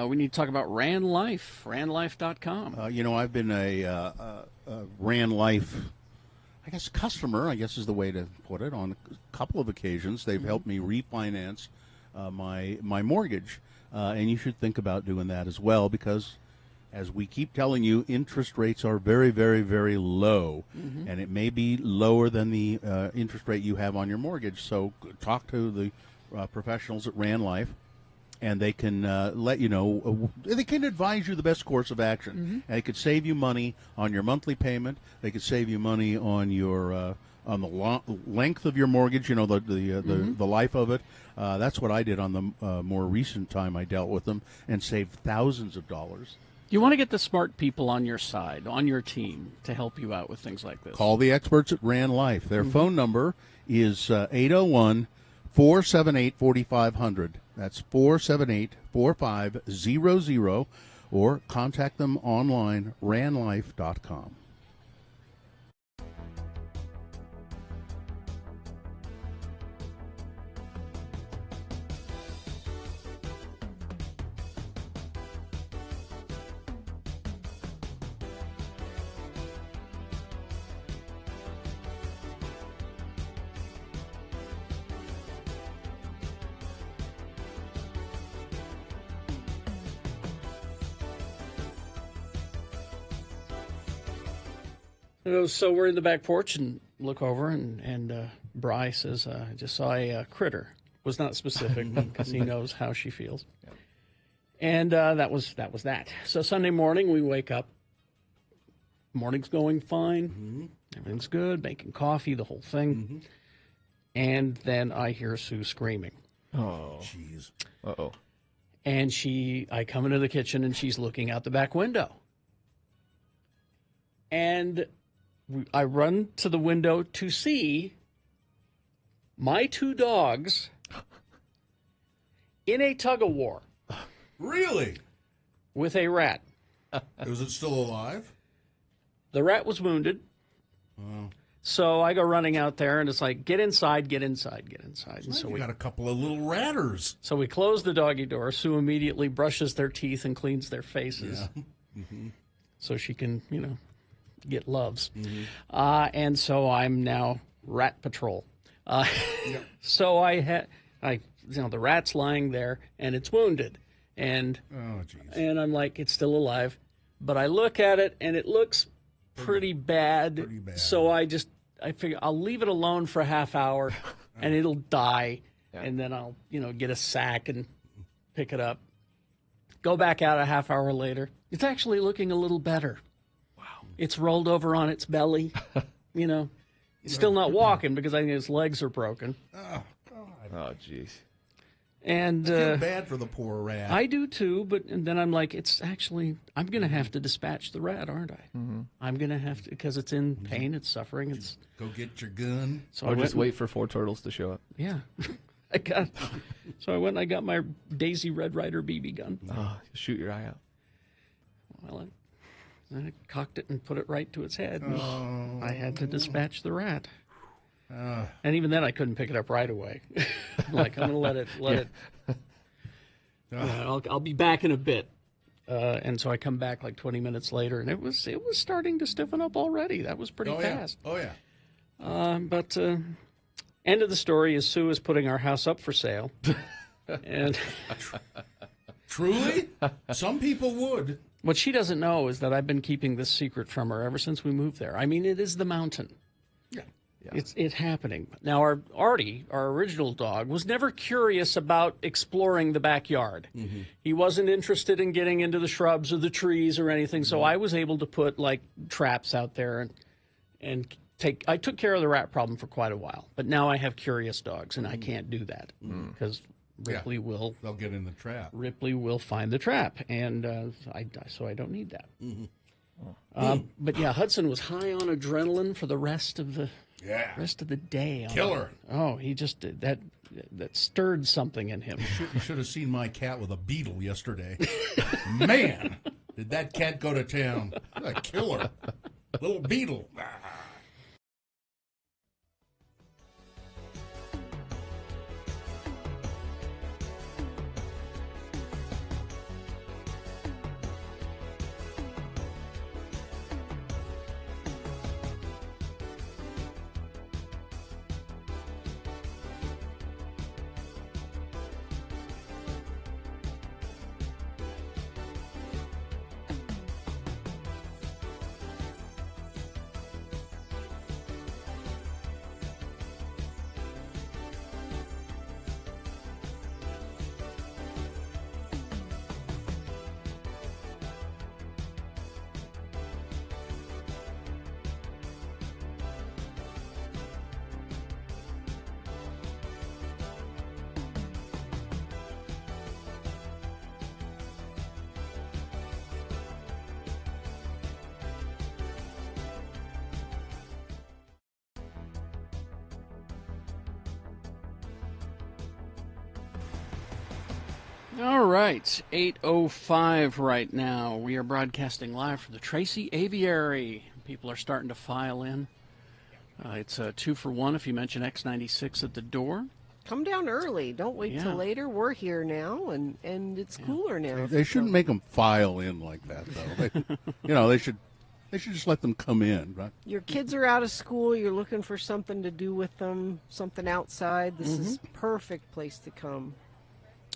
We need to talk about Ran Life, ranlife.com.
I've been a Ran Life, I guess, customer, I guess is the way to put it, on a couple of occasions. They've helped me refinance my mortgage, and you should think about doing that as well, because as we keep telling you, interest rates are very, very, very low, and it may be lower than the interest rate you have on your mortgage. So talk to the professionals at Ran Life, and they can let you know. They can advise you the best course of action. And they could save you money on your monthly payment. They could save you money on your on the length of your mortgage. The life of it. That's what I did on the more recent time I dealt with them, and saved thousands of dollars.
You want to get the smart people on your side, on your team, to help you out with things like this.
Call the experts at Ran Life. Their phone number is 801-478-4500. That's 478-4500, or contact them online, ranlife.com.
So we're in the back porch and look over, and Bri says, I just saw a critter. Was not specific because he knows how she feels. Yeah. And that was that. So Sunday morning we wake up. Morning's going fine. Everything's good. Making coffee, the whole thing. And then I hear Sue screaming.
Oh, jeez. Uh-oh.
And I come into the kitchen, and she's looking out the back window. And I run to the window to see my 2 dogs in a tug-of-war.
Really?
With a rat.
Was it still alive?
The rat was wounded.
Oh.
So I go running out there, and it's like, get inside, get inside, get inside. And so
we
we
got a couple of little ratters.
So we close the doggy door. Sue immediately brushes their teeth and cleans their faces.
Yeah. Mm-hmm.
So she can, get loves.
Mm-hmm.
And so I'm now rat patrol.
Yep.
So the rat's lying there, and it's wounded. And, and I'm like, it's still alive. But I look at it, and it looks pretty bad. So I figure I'll leave it alone for a half hour, and it'll die. Yeah. And then I'll, get a sack and pick it up. Go back out a half hour later. It's actually looking a little better. Wow. It's rolled over on its belly. It's still not walking because I think its legs are broken.
Oh, God.
Oh, jeez.
And
I feel bad for the poor rat.
I do too, and then I'm like, I'm going to have to dispatch the rat, aren't I?
Mm-hmm.
I'm going to have to, because it's in pain, it's suffering.
Go get your gun.
So
or just wait for 4 turtles to show up.
Yeah. So I went and I got my Daisy Red Ryder BB gun.
Oh, shoot your eye out.
Well, I cocked it and put it right to its head. And I had to dispatch the rat. And even then, I couldn't pick it up right away. I'm going to let it. I'll be back in a bit. And so I come back like 20 minutes later, and it was starting to stiffen up already. That was pretty fast.
Oh, yeah.
But end of the story is Sue is putting our house up for sale. And
Truly? Some people would.
What she doesn't know is that I've been keeping this secret from her ever since we moved there. I mean, it is the mountain.
Yeah.
It's happening. Now, our Artie, our original dog, was never curious about exploring the backyard. Mm-hmm. He wasn't interested in getting into the shrubs or the trees or anything, so I was able to put, traps out there and I took care of the rat problem for quite a while. But now I have curious dogs, and I can't do that because Ripley will...
They'll get in the trap.
Ripley will find the trap, and so I don't need that.
Mm-hmm.
But yeah, Hudson was high on adrenaline for the rest of the day.
Killer.
He just did that stirred something in him.
You should have seen my cat with a beetle yesterday. Man, did that cat go to town. A killer. Little beetle.
All right, 8:05 right now. We are broadcasting live from the Tracy Aviary. People are starting to file in. It's a 2-for-1 if you mention X96 at the door.
Come down early. Don't wait till later. We're here now, and it's cooler now.
They shouldn't make them file in like that, though. They should just let them come in, right?
Your kids are out of school. You're looking for something to do with them, something outside. This is perfect place to come.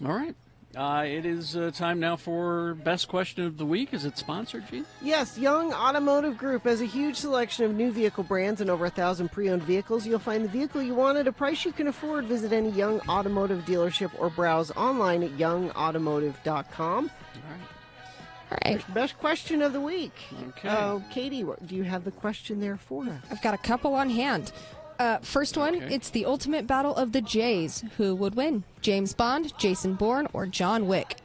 All right. It is time now for Best Question of the Week. Is it sponsored, Gene?
Yes, Young Automotive Group has a huge selection of new vehicle brands and over 1,000 pre-owned vehicles. You'll find the vehicle you want at a price you can afford. Visit any Young Automotive dealership or browse online at youngautomotive.com.
All right.
Best question of the week.
Okay.
Katie, do you have the question there for us?
I've got a couple on hand. First one, it's the ultimate battle of the Jays. Who would win? James Bond, Jason Bourne, or John Wick?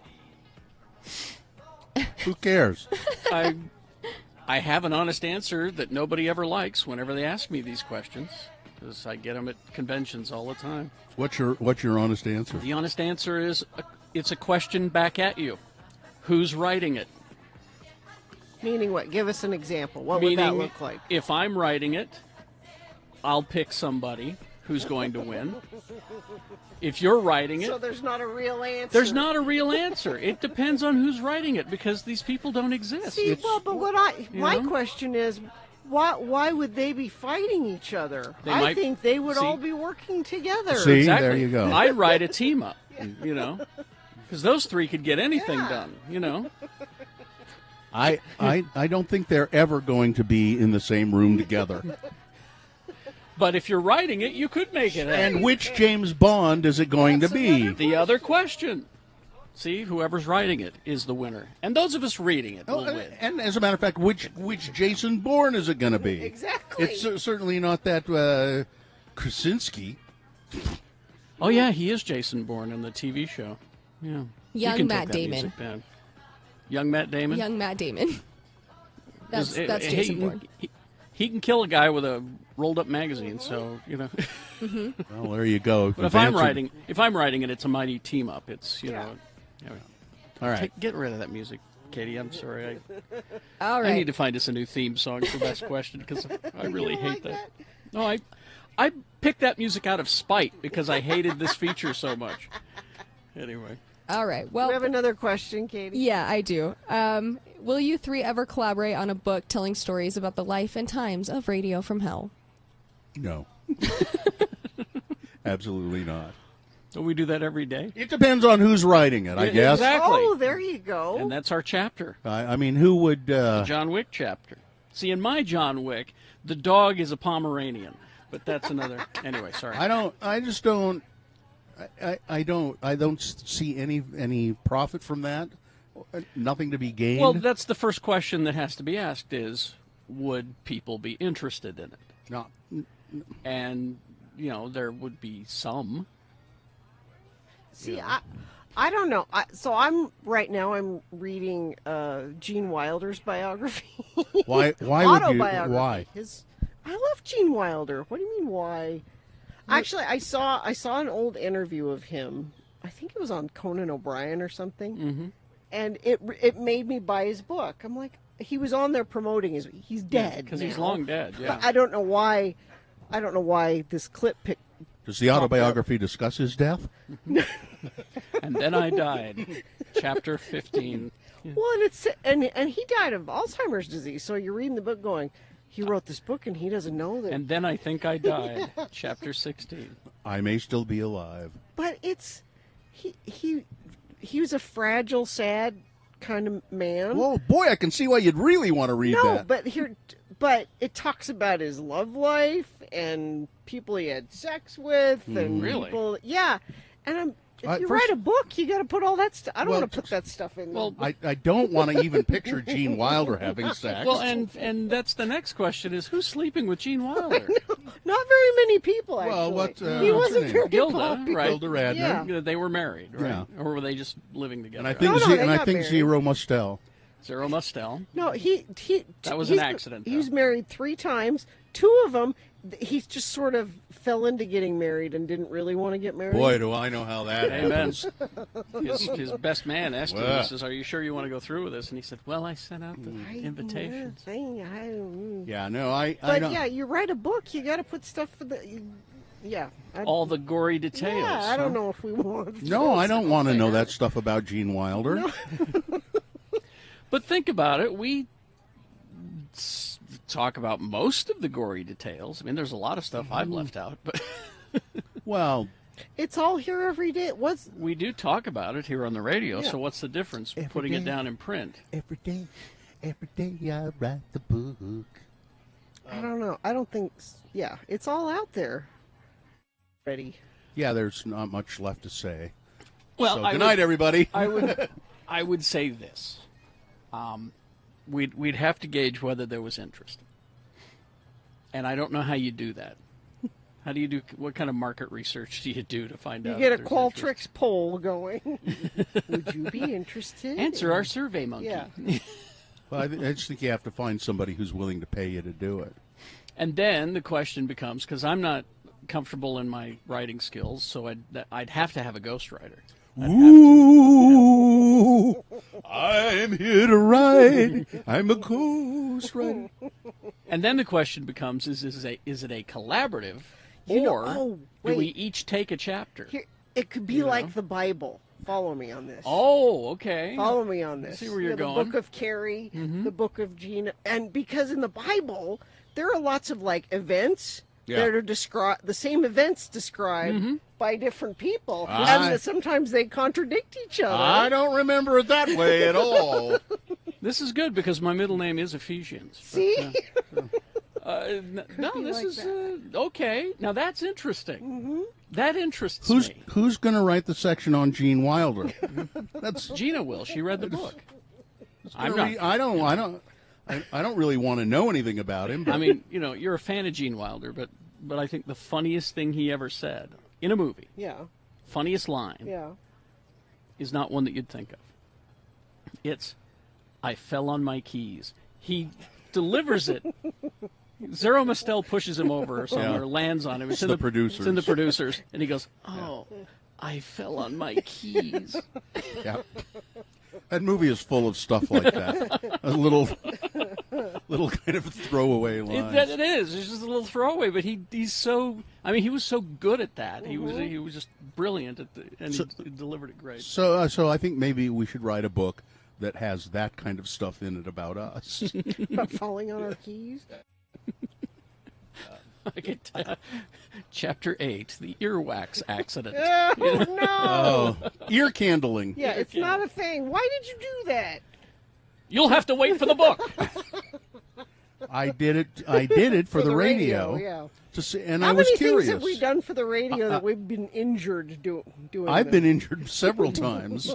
Who cares?
I have an honest answer that nobody ever likes whenever they ask me these questions. because I get them at conventions all the time.
What's your honest answer?
The honest answer is it's a question back at you. Who's writing it?
Meaning what? Give us an example. What would that look like?
If I'm writing it, I'll pick somebody who's going to win. If you're writing it...
So there's not a real answer.
There's not a real answer. It depends on who's writing it, because these people don't exist.
See, but my question is, why would they be fighting each other? I think they would all be working together.
See,
exactly.
there you go.
I'd write a team up, because those three could get anything done,
I don't think they're ever going to be in the same room together.
But if you're writing it, you could make it.
And which James Bond is it going to be?
The other question. See, whoever's writing it is the winner. And those of us reading it will win.
And as a matter of fact, which Jason Bourne is it going to be?
Exactly.
It's certainly not that Krasinski.
Oh, yeah, he is Jason Bourne in the TV show. Yeah.
Young Matt Damon.
Young Matt Damon?
Young Matt Damon. That's Jason Bourne.
He can kill a guy with a rolled-up magazine, so,
Mm-hmm.
Well, there you go.
But if I'm writing it, it's a mighty team-up. It's, Anyway.
All right.
Get rid of that music, Katie. I'm sorry.
All right.
I need to find us a new theme song for Best Question, because I really hate that. No, I picked that music out of spite because I hated this feature so much. Anyway.
All right. Well,
we have another question, Katie.
Yeah, I do. Will you three ever collaborate on a book telling stories about the life and times of Radio from Hell?
No. Absolutely not.
Don't we do that every day?
It depends on who's writing it, I guess.
Exactly.
Oh, there you go.
And that's our chapter.
I mean, who would...
The John Wick chapter. See, in my John Wick, the dog is a Pomeranian. But that's another... Anyway, sorry.
I don't see any profit from that. Nothing to be gained.
Well, that's the first question that has to be asked is, would people be interested in it?
No.
And, there would be some.
See, I don't know. So I'm reading Gene Wilder's biography.
Why would you? Why?
I love Gene Wilder. What do you mean why? Actually, I saw an old interview of him. I think it was on Conan O'Brien or something.
Mm-hmm.
And it made me buy his book. I'm like, he was on there promoting he's dead
because he's long dead. Yeah.
I don't know why. I don't know why this clip picked.
Does the autobiography discuss his death?
And then I died. Chapter 15.
Well, and he died of Alzheimer's disease. So you're reading the book going, he wrote this book and he doesn't know that.
And then I think I died. Chapter 16.
I may still be alive.
But he was a fragile, sad kind of man.
Well, boy, I can see why you'd really want to read that.
No, but it talks about his love life and people he had sex with and people. Yeah, and if you write a book, you got to put all that stuff. I don't want to put that stuff in.
Well,
I don't want to even picture Gene Wilder having sex.
Well, and that's the next question: is who's sleeping with Gene Wilder?
Not very many people. Actually,
well,
he wasn't very
Gilda,
popular.
right?
Gilda Radner.
Yeah. They were married, right?
Yeah.
Or were they just living together?
And I think Zero Mostel.
Zero Mostel.
No,
that was an accident.
He was married 3 times. 2 of them, he just sort of fell into getting married and didn't really want to get married.
Boy, do I know how that happens.
His best man asked him, he says, "Are you sure you want to go through with this?" And he said, "Well, I sent out the invitations."
Yeah,
no, I
But
don't.
yeah, you write a book, you got to put stuff for the.
All the gory details.
Yeah, I don't know if we want.
No, I don't want to know that stuff about Gene Wilder.
No.
But think about it. We talk about most of the gory details. I mean, there's a lot of stuff I've left out, but
well,
it's all here every day.
We do talk about it here on the radio. Yeah. So what's the difference putting it down in print?
Every day I write the book.
I don't know. I don't think. Yeah, it's all out there. Ready.
Yeah, there's not much left to say.
Well,
so, good night, everybody.
I would say this. We'd have to gauge whether there was interest, and I don't know how you do that. How do you do? What kind of market research do you do to find out?
You get a Qualtrics poll going. Would you be interested?
Answer our survey monkey.
Yeah.
Well, I just think you have to find somebody who's willing to pay you to do it.
And then the question becomes, because I'm not comfortable in my writing skills, so I'd have to have a ghostwriter.
Ooh, I'm here to write. I'm a ghostwriter.
And then the question becomes, is it a collaborative, do we each take a chapter?
Here, it could be like the Bible. Follow me on this.
Oh, okay.
Follow me on this.
See where you're going.
The Book of Carrie, the Book of Gina, and because in the Bible there are lots of like events that are described, the same events described by different people, and sometimes they contradict each other.
I don't remember it that way at all.
This is good because my middle name is Ephesians.
See?
This is okay. Now that's interesting. That interests me.
Who's going to write the section on Gene Wilder?
That's Gina will. She read the book.
I don't really want to know anything about him. But.
I mean, you're a fan of Gene Wilder, but I think the funniest thing he ever said in a movie, funniest line, is not one that you'd think of. It's, "I fell on my keys." He delivers it. Zero Mostel pushes him over or somewhere, lands on him.
It's in the producers.
It's in the producers, and he goes, "Oh, I fell on my keys."
Yeah. That movie is full of stuff like that. A little kind of throwaway line.
It is. It's just a little throwaway, but he's so. I mean, he was so good at that. He was just brilliant at he delivered it great.
So I think maybe we should write a book that has that kind of stuff in it about us.
About falling on our keys.
Chapter 8, the earwax accident.
Oh, no!
Oh, ear candling.
Yeah, it's not a thing. Why did you do that?
You'll have to wait for the book.
I did it for the radio.
Yeah.
And
How
I was
many
curious.
things have we done for the radio that we've been injured doing?
I've been injured several times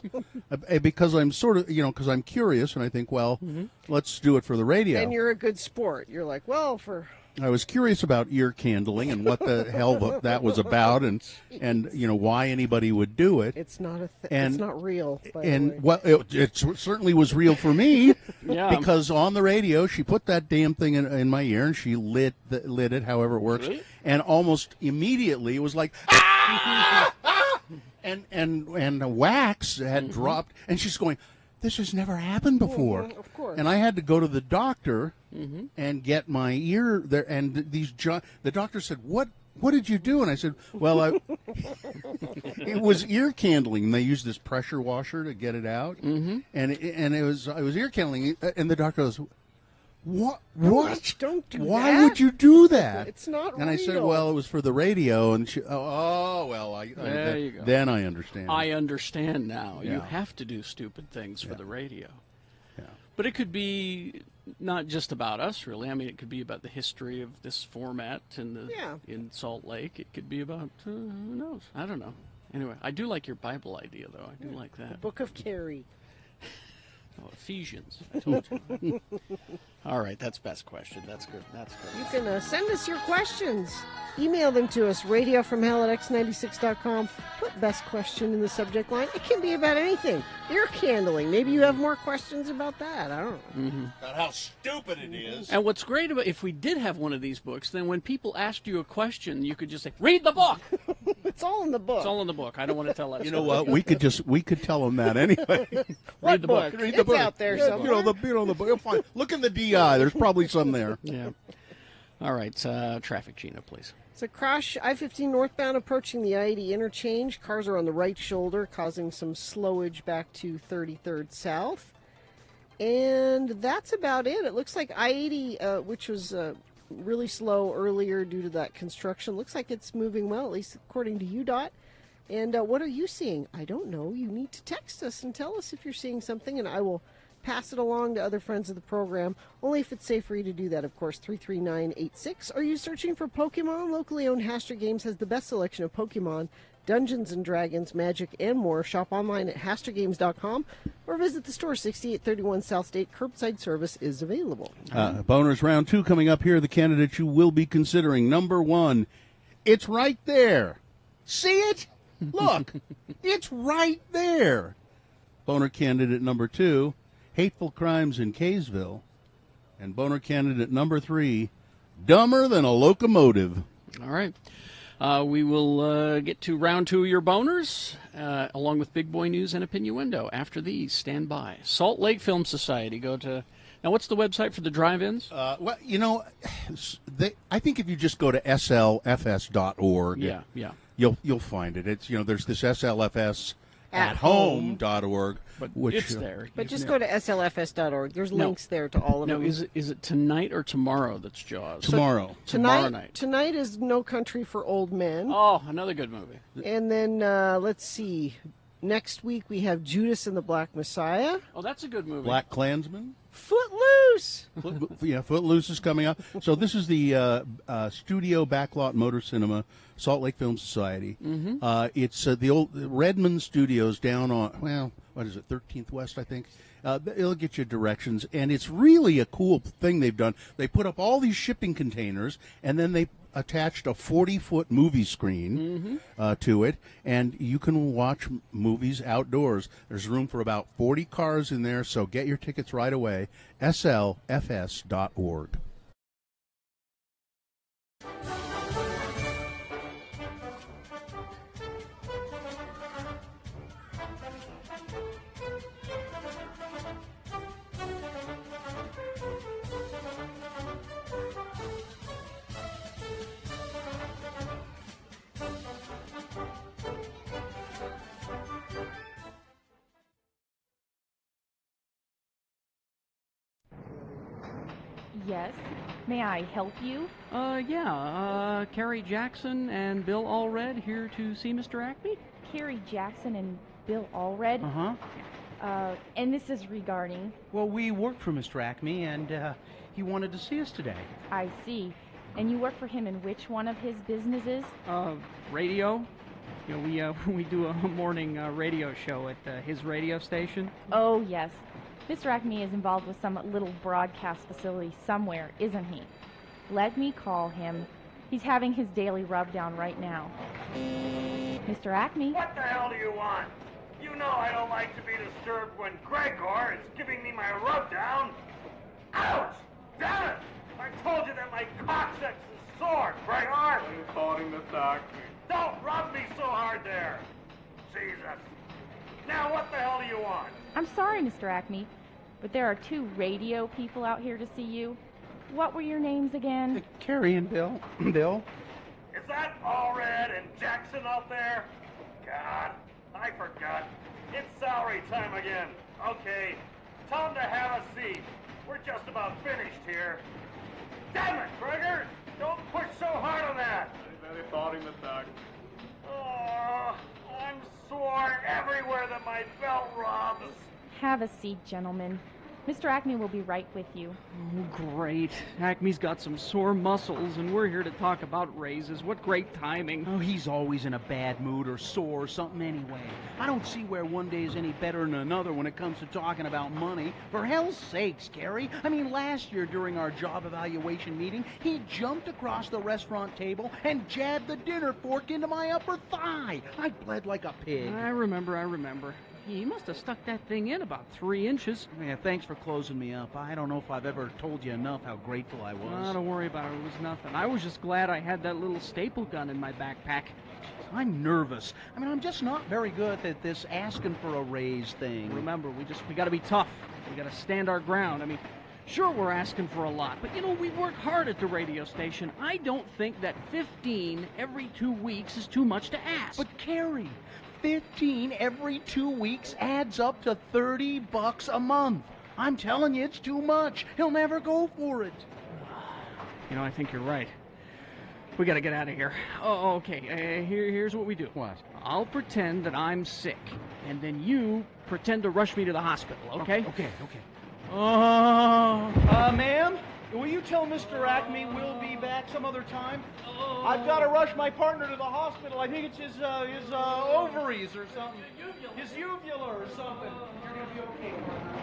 because I'm sort of, because I'm curious and I think, well, let's do it for the radio.
And you're a good sport. You're like, well,
I was curious about ear candling and what the hell that was about, and why anybody would do it.
It's not a thing. It's not real.
It certainly was real for me.
Yeah.
Because on the radio she put that damn thing in my ear and she lit it, however it works, and almost immediately it was like ah! and wax had dropped, and she's going, "This has never happened before."
Of course.
And I had to go to the doctor and get my ear there. And the doctor said, "What did you do?" And I said, "Well, it was ear candling. And they used this pressure washer to get it out. And I was ear candling." And the doctor goes, "What?
Don't do
Why
that.
would you do that?"
It's not
And I said,
real.
"Well, it was for the radio." And she, there
you go.
Then I understand.
I understand now.
Yeah.
You have to do stupid things for the radio.
Yeah.
But it could be not just about us, really. I mean, it could be about the history of this format in Salt Lake. It could be about, who knows? I don't know. Anyway, I do like your Bible idea, though. I do like that.
The Book of Carrie.
Oh, Ephesians. I told you. All right, that's best question. That's good.
You can send us your questions. Email them to us, radiofromhell@x96.com. Put best question in the subject line. It can be about anything. Ear candling. Maybe you have more questions about that. I don't know.
About how stupid it is.
And what's great about if we did have one of these books, then when people asked you a question, you could just say, "Read the book."
It's all in the book.
It's all in the book. I don't want to tell that.
You know what? We could tell them that anyway.
What
the book?
Read the book. It's out there somewhere.
The book. You'll find. Look in the DI. There's probably some there.
Yeah. All right. Traffic, Gina, please.
It's a crash, I-15 northbound approaching the I-80 interchange. Cars are on the right shoulder, causing some slowage back to 33rd South. And that's about it. It looks like I-80, which was really slow earlier due to that construction, looks like it's moving well, at least according to UDOT. And what are you seeing? I don't know. You need to text us and tell us if you're seeing something, and I will pass it along to other friends of the program, only if it's safe for you to do that, of course. 33986. Are you searching for Pokemon? Locally owned Haster Games has the best selection of Pokemon, Dungeons and Dragons, Magic, and more. Shop online at hastergames.com or visit the store, 6831 South State. Curbside service is available.
Bonus round 2 coming up here. The candidates you will be considering. Number 1, it's right there. See it? Look, it's right there. Boner candidate number 2, hateful crimes in Kaysville. And boner candidate number 3, dumber than a locomotive.
All right. We will get to round 2 of your boners, along with Big Boy News and Opinioendo. After these, stand by. Salt Lake Film Society. Go to... Now, what's the website for the drive-ins?
Well, you know, I think if you just go to slfs.org,
yeah,
you'll find it. It's, you know, there's this slfs@home.org,
which it's there.
But just go to slfs.org. There's links there to all of them.
No, is it tonight or tomorrow that's Jaws?
Tomorrow.
Tomorrow night.
Tonight is No Country for Old Men.
Oh, another good movie.
And then, let's see. Next week we have Judas and the Black Messiah.
Oh, that's a good movie.
Black Klansman.
Footloose.
Footloose is coming up. So this is the Studio Backlot Motor Cinema, Salt Lake Film Society.
Mm-hmm.
It's the old Redmond Studios down on, well, what is it, 13th West, I think. It'll get you directions, and it's really a cool thing they've done. They put up all these shipping containers, and then they attached a 40-foot movie screen to it, and you can watch movies outdoors. There's room for about 40 cars in there, so get your tickets right away. slfs.org.
Yes. May I help you?
Carrie Jackson and Bill Allred here to see Mr. Acme?
Carrie Jackson and Bill Allred? And this is regarding...
Well, we work for Mr. Acme, and he wanted to see us today.
I see. And you work for him in which one of his businesses?
Radio. You know, we do a morning radio show at his radio station.
Oh, yes. Mr. Acme is involved with some little broadcast facility somewhere, isn't he? Let me call him. He's having his daily rub-down right now. Mr. Acme?
What the hell do you want? You know I don't like to be disturbed when Gregor is giving me my rub-down. Ouch! Damn it! I told you that my coccyx is sore, Gregor! I'm calling the doctor. Don't rub me so hard there! Jesus! Now what the hell do you want?
I'm sorry, Mr. Acme, but there are 2 radio people out here to see you. What were your names again?
Carrie and Bill. Bill?
Is that Allred and Jackson out there? God, I forgot. It's salary time again. Okay, tell them to have a seat. We're just about finished here. Damn it, Gregor! Don't push so hard on that! Oh, I'm sore everywhere that my belt rubs.
Have a seat, gentlemen. Mr. Acme will be right with you.
Oh, great. Acme's got some sore muscles, and we're here to talk about raises. What great timing.
Oh, he's always in a bad mood or sore or something anyway. I don't see where one day is any better than another when it comes to talking about money. For hell's sakes, Carrie. I mean, last year during our job evaluation meeting, he jumped across the restaurant table and jabbed the dinner fork into my upper thigh. I bled like a pig.
I remember. He must have stuck that thing in about 3 inches.
Yeah, thanks for closing me up. I don't know if I've ever told you enough how grateful I was.
Don't worry about it. It was nothing. I was just glad I had that little staple gun in my backpack.
I'm nervous. I mean, I'm just not very good at this asking for a raise thing.
Remember, we got to be tough. We got to stand our ground. I mean, sure, we're asking for a lot, but you know, we work hard at the radio station. I don't think that 15 every 2 weeks is too much to ask.
But Carrie, 15 every 2 weeks adds up to $30 a month. I'm telling you, it's too much. He'll never go for it.
You know, I think you're right. We got to get out of here. Oh, okay. Here's what we do.
What?
I'll pretend that I'm sick, and then you pretend to rush me to the hospital, okay?
Okay.
Ma'am, will you tell Mr. Acme we'll be back some other time? I've got to rush my partner to the hospital. I think it's his ovaries or something. His uvula or something. You're going to be okay, partner.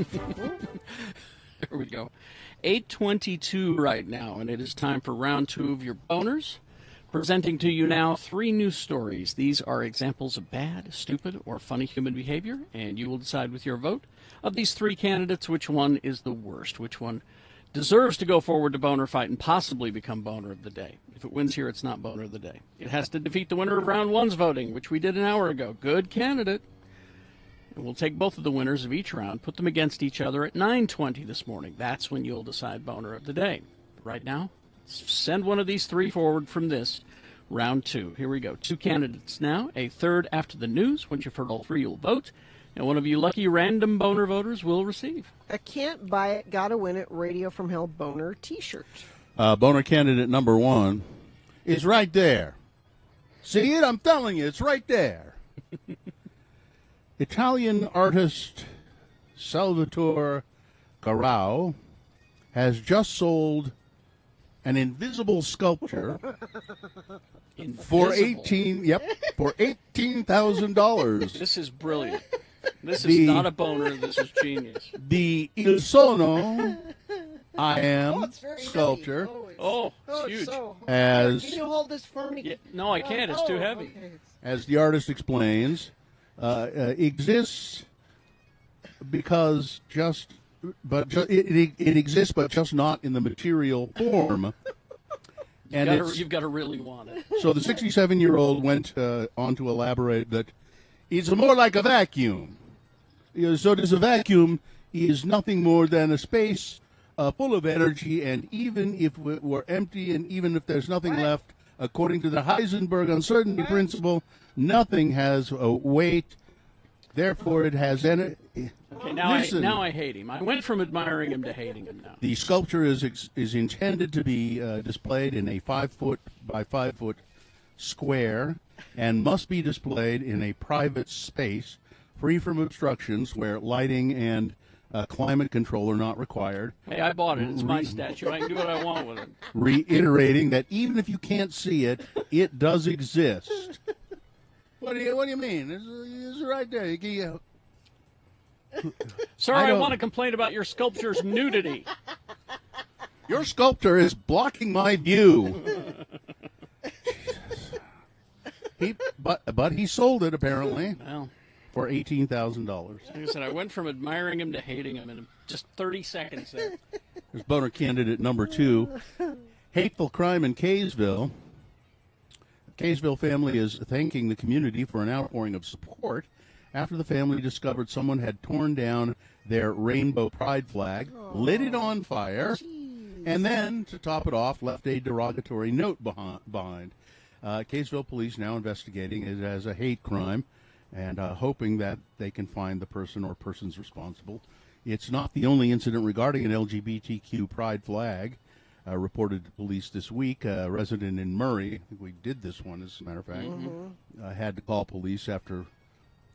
There we go. 8:22 right now, and it is time for round 2 of your boners. Presenting to you now 3 news stories. These are examples of bad, stupid, or funny human behavior, and you will decide with your vote of these 3 candidates which one is the worst, which one deserves to go forward to boner fight and possibly become boner of the day. If it wins here, it's not boner of the day. It has to defeat the winner of round 1's voting, which we did an hour ago. Good candidate. And we'll take both of the winners of each round, put them against each other at 9:20 this morning. That's when you'll decide boner of the day. Right now, send one of these 3 forward from this round 2. Here we go. 2 candidates now. A third after the news. Once you've heard all 3, you'll vote. And one of you lucky random boner voters will receive
a can't buy it, gotta win it Radio from Hell boner t-shirt.
Boner candidate number 1 is right there. See it? I'm telling you, it's right there. Italian artist Salvatore Garau has just sold an invisible sculpture for $18,000.
This is brilliant. This is not a boner. This is genius.
The Il Sono I Am sculpture.
Oh, it's huge.
Can you hold this for me?
Yeah, no, I can't. It's too heavy.
Okay.
As the artist explains, exists because it exists, but just not in the material form.
You've got to really want it.
So the 67-year-old went on to elaborate that it's more like a vacuum. So there's a vacuum is nothing more than a space full of energy, and even if it were empty and even if there's nothing left, according to the Heisenberg uncertainty principle, nothing has a weight. Therefore, it has energy.
Okay, now I hate him. I went from admiring him to hating him now.
The sculpture is intended to be displayed in a 5-foot by 5-foot square and must be displayed in a private space free from obstructions where lighting and climate control are not required.
Hey, I bought it. It's my statue. I can do what I want with it.
Reiterating that even if you can't see it, it does exist. What do you mean? It's right there.
Sir, I want to complain about your sculpture's nudity.
Your sculpture is blocking my view. But he sold it apparently for $18,000.
Like I said, I went from admiring him to hating him in just 30 seconds there.
There's boner candidate number 2. Hateful crime in Kaysville. Kaysville family is thanking the community for an outpouring of support after the family discovered someone had torn down their rainbow pride flag, lit it on fire, and then, to top it off, left a derogatory note behind. Kaysville police now investigating it as a hate crime and hoping that they can find the person or persons responsible. It's not the only incident regarding an LGBTQ pride flag. Reported to police this week. A resident in Murray, I think we did this one as a matter of fact, had to call police after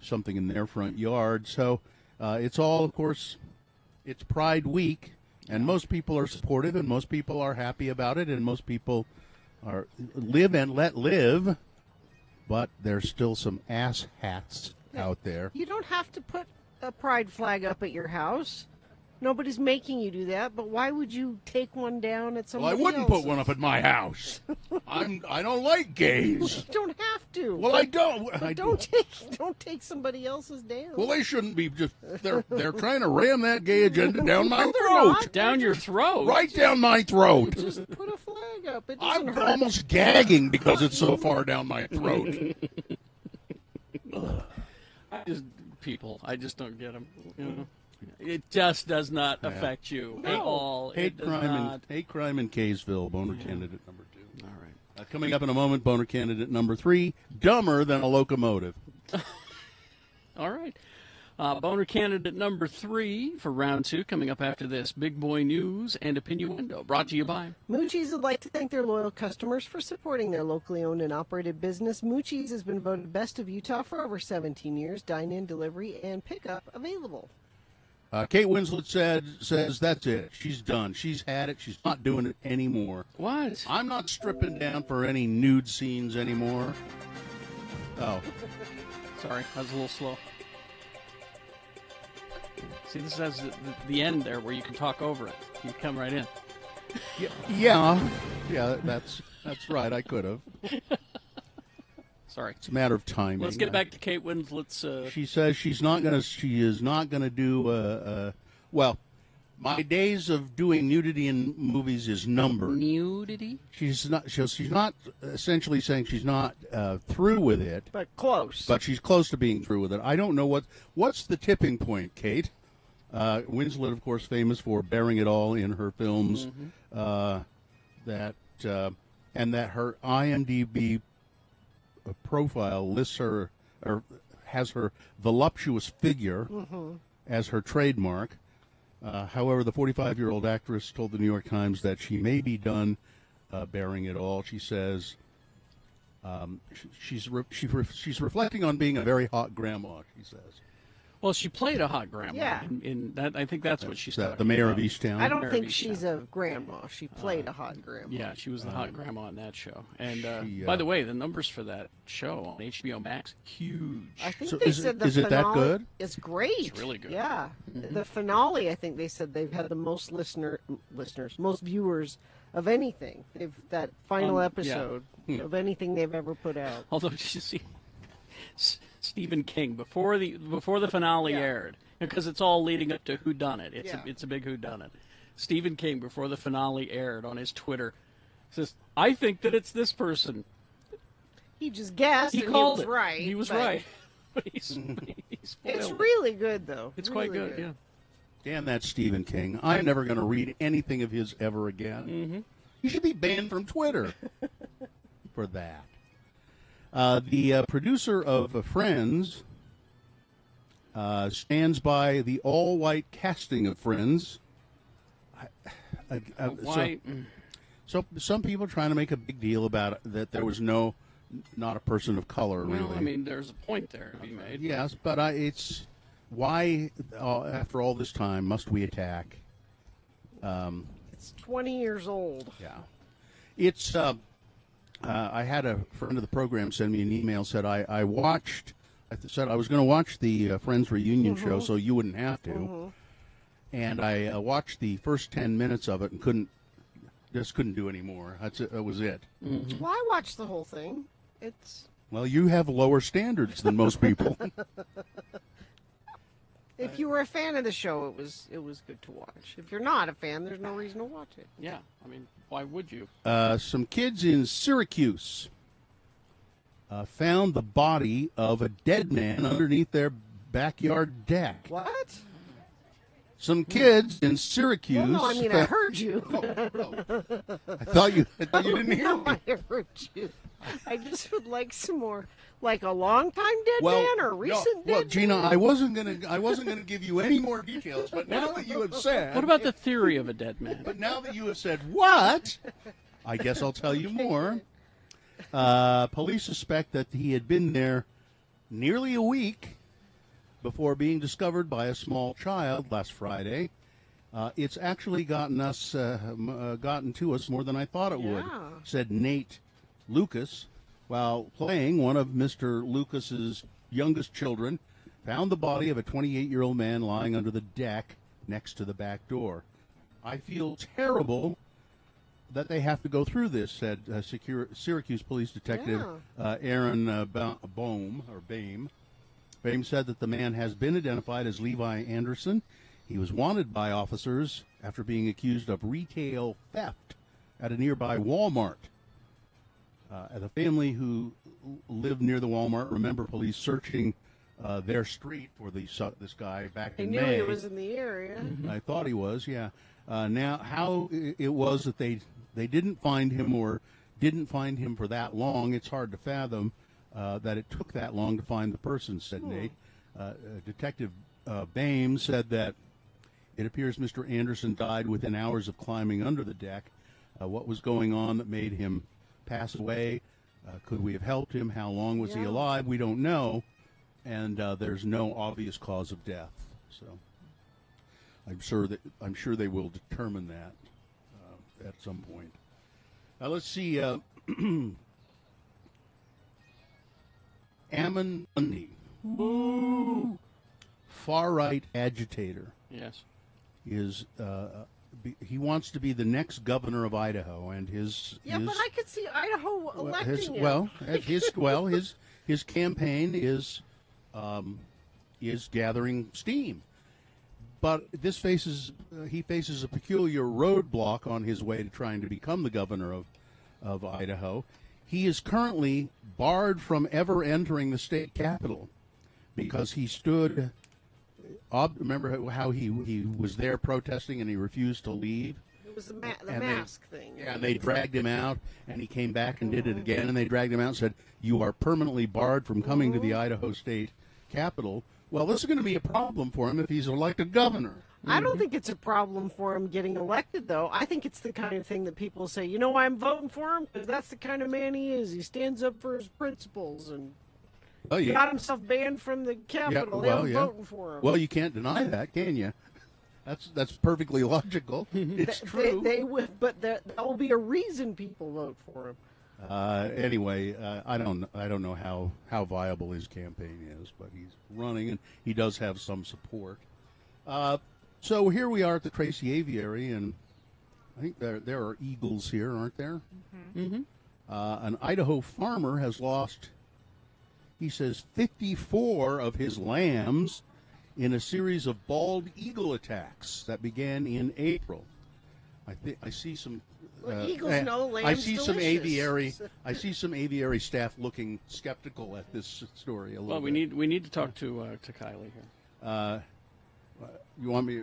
something in their front yard. So it's all, of course, it's Pride Week, and most people are supportive, and most people are happy about it, and most people are live and let live, but there's still some ass hats out there.
You don't have to put a pride flag up at your house. Nobody's making you do that, but why would you take one down at somebody
Well, I wouldn't
else's?
put one up at my house. I don't like gays.
You don't have to.
Well, I don't.
But don't take somebody else's down.
Well, they shouldn't be just. They're trying to ram that gay agenda down my throat.
Down your throat.
Right down my throat.
Just put a flag up. It
I'm
doesn't hurt.
almost gagging because it's so far down my throat.
I just don't get them. You know? It just does not affect you at all.
Hate crime in Kaysville, boner candidate number 2.
All right.
Coming up in a moment, boner candidate number 3, dumber than a locomotive.
All right. Boner candidate number 3 for round 2 coming up after this. Big Boy News and Opinioendo, brought to you by
Moochie's would like to thank their loyal customers for supporting their locally owned and operated business. Moochie's has been voted best of Utah for over 17 years. Dine-in, delivery, and pickup available.
Kate Winslet says that's it. She's done. She's had it. She's not doing it anymore.
What?
I'm not stripping down for any nude scenes anymore. Oh.
Sorry, I was a little slow. See, this has the end there where you can talk over it. You can come right in.
Yeah, that's right. I could have.
Sorry.
It's a matter of timing.
Let's get back to Kate Winslet's.
She says she is not going to do. Well, my days of doing nudity in movies is numbered.
Nudity?
She's not essentially saying she's not through with it.
But close.
But she's close to being through with it. I don't know what's the tipping point, Kate. Winslet, of course, famous for bearing it all in her films. And that her IMDb profile lists her or has her voluptuous figure as her trademark. However, the 45-year-old actress told the New York Times that she may be done bearing it all. She says she's reflecting on being a very hot grandma. She says.
Well, she played a hot grandma.
Yeah.
In that, I think that's what she's talking
the mayor
about.
of Easttown.
I don't think she's a grandma. She played a hot grandma.
Yeah, she was the hot grandma on that show. And by the way, the numbers for that show on HBO Max, huge.
I think they said the
is it that good?
It's great.
It's really good.
Yeah. The finale, I think they said they've had the most most viewers of anything. That final episode of anything they've ever put out.
Although, did you see Stephen King before the finale aired, because it's all leading up to whodunit. It's a big whodunit. Stephen King, before the finale aired, on his Twitter, says, "I think that it's this person."
He just guessed.
He
and
called
he was
it.
right.
He was right. But he's spoiled
It's
it.
really good, though.
It's
really
quite good. Yeah.
Damn that Stephen King. I'm never going to read anything of his ever again. He should be banned from Twitter for that. The producer of Friends stands by the all-white casting of Friends. So some people are trying to make a big deal about it, that there was not a person of color, really.
Well, I mean, there's a point there to be made.
Yes, but it's why, after all this time, must we attack?
It's 20 years old.
Yeah. It's... I had a friend of the program send me an email, said I said I was going to watch the Friends reunion show so you wouldn't have to. And I watched the first 10 minutes of it and couldn't do any more. That was it.
Well, I watched the whole thing.
Well, you have lower standards than most people.
If you were a fan of the show, it was good to watch. If you're not a fan, there's no reason to watch it.
Yeah, I mean, why would you?
Some kids in Syracuse found the body of a dead man underneath their backyard deck.
What?
Some kids in Syracuse.
Well, no, I mean, I heard you.
I thought you didn't hear me.
I heard you. I just would like some more, like a long-time dead man or a recent dead
Well, Gina,
man.
I wasn't gonna give you any more details, but now that you have said,
What about the theory of a dead man?
But now that you have said what, I guess I'll tell you more. Police suspect that he had been there nearly a week before being discovered by a small child last Friday. It's actually gotten to us more than I thought it would, said Nate Lucas, while playing one of Mr. Lucas's youngest children, found the body of a 28-year-old man lying under the deck next to the back door. I feel terrible that they have to go through this, said Syracuse police detective Aaron Boehm. Boehm said that the man has been identified as Levi Anderson. He was wanted by officers after being accused of retail theft at a nearby Walmart. The family who lived near the Walmart remember police searching their street for this guy back in May.
I knew he was in the area.
I thought he was, yeah. Now, how it was that they didn't find him or didn't find him for that long, it's hard to fathom that it took that long to find the person, said Nate. Detective Boehm said that it appears Mr. Anderson died within hours of climbing under the deck. What was going on that made him pass away? Could we have helped him? How long was he alive? We don't know. And there's no obvious cause of death. So I'm sure they will determine that at some point. Let's see. Ammon Bundy far-right agitator.
Yes.
He wants to be the next governor of Idaho, and his
but I could see Idaho electing him.
His campaign is gathering steam, but he faces a peculiar roadblock on his way to trying to become the governor of Idaho. He is currently barred from ever entering the state capitol because he stood. Remember how he was there protesting and he refused to leave?
It was the mask thing.
Yeah, and they dragged him out, and he came back and did it again, and they dragged him out and said, "You are permanently barred from coming to the Idaho State Capitol." Well, this is going to be a problem for him if he's elected governor.
I don't think it's a problem for him getting elected, though. I think it's the kind of thing that people say, you know why I'm voting for him? Because that's the kind of man he is. He stands up for his principles and got himself banned from the Capitol. I'm voting for him.
Well, you can't deny that, can you? That's perfectly logical. It's true.
They would, but there will be a reason people vote for him.
Anyway, I don't know how viable his campaign is, but he's running and he does have some support. So here we are at the Tracy Aviary, and I think there are eagles here, aren't there?
Mm-hmm.
An Idaho farmer has lost, he says, 54 of his lambs in a series of bald eagle attacks that began in April. I see some.
Eagles know lamb's
I see
delicious.
I see some aviary staff looking skeptical at this story a little.
Well, we need to talk to Kylie here.
You want me?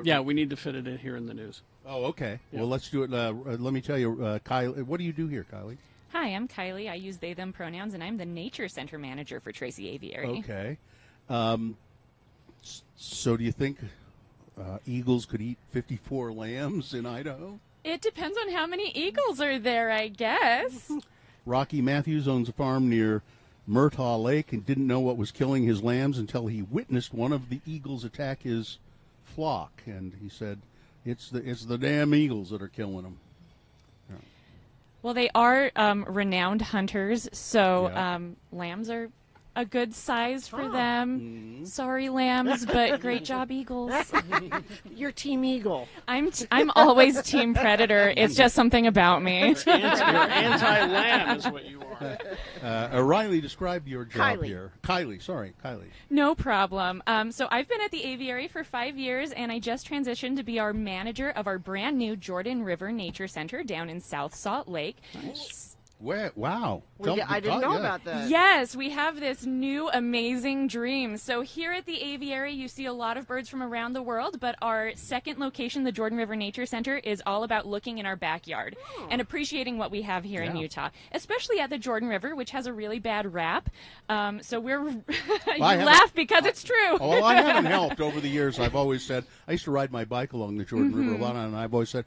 Yeah, we need to fit it in here in the news.
Oh, okay.
Yeah.
Well, let's do it. Let me tell you, Kylie. What do you do here, Kylie?
Hi, I'm Kylie. I use they, them pronouns, and I'm the Nature Center Manager for Tracy Aviary.
Okay. So do you think eagles could eat 54 lambs in Idaho?
It depends on how many eagles are there, I guess.
Rocky Matthews owns a farm near Murtaugh Lake and didn't know what was killing his lambs until he witnessed one of the eagles attack his flock. And he said, it's the damn eagles that are killing them. Yeah.
Well, they are renowned hunters, so lambs are a good size for them.
Mm-hmm.
Sorry, lambs, but great job, eagles.
You're Team Eagle.
I'm always Team Predator. It's just something about me.
You're anti-lamb is what you are.
Riley, describe your job
Kylie.
here. Kylie.
No problem. So I've been at the aviary for 5 years, and I just transitioned to be our manager of our brand new Jordan River Nature Center down in South Salt Lake.
Nice. Wow.
I didn't know about that.
Yes, we have this new amazing dream. So here at the aviary, you see a lot of birds from around the world, but our second location, the Jordan River Nature Center, is all about looking in our backyard and appreciating what we have here in Utah, especially at the Jordan River, which has a really bad rap. So we're you laugh because it's true.
Well, I haven't helped over the years. I've always said, I used to ride my bike along the Jordan River a lot, and I've always said,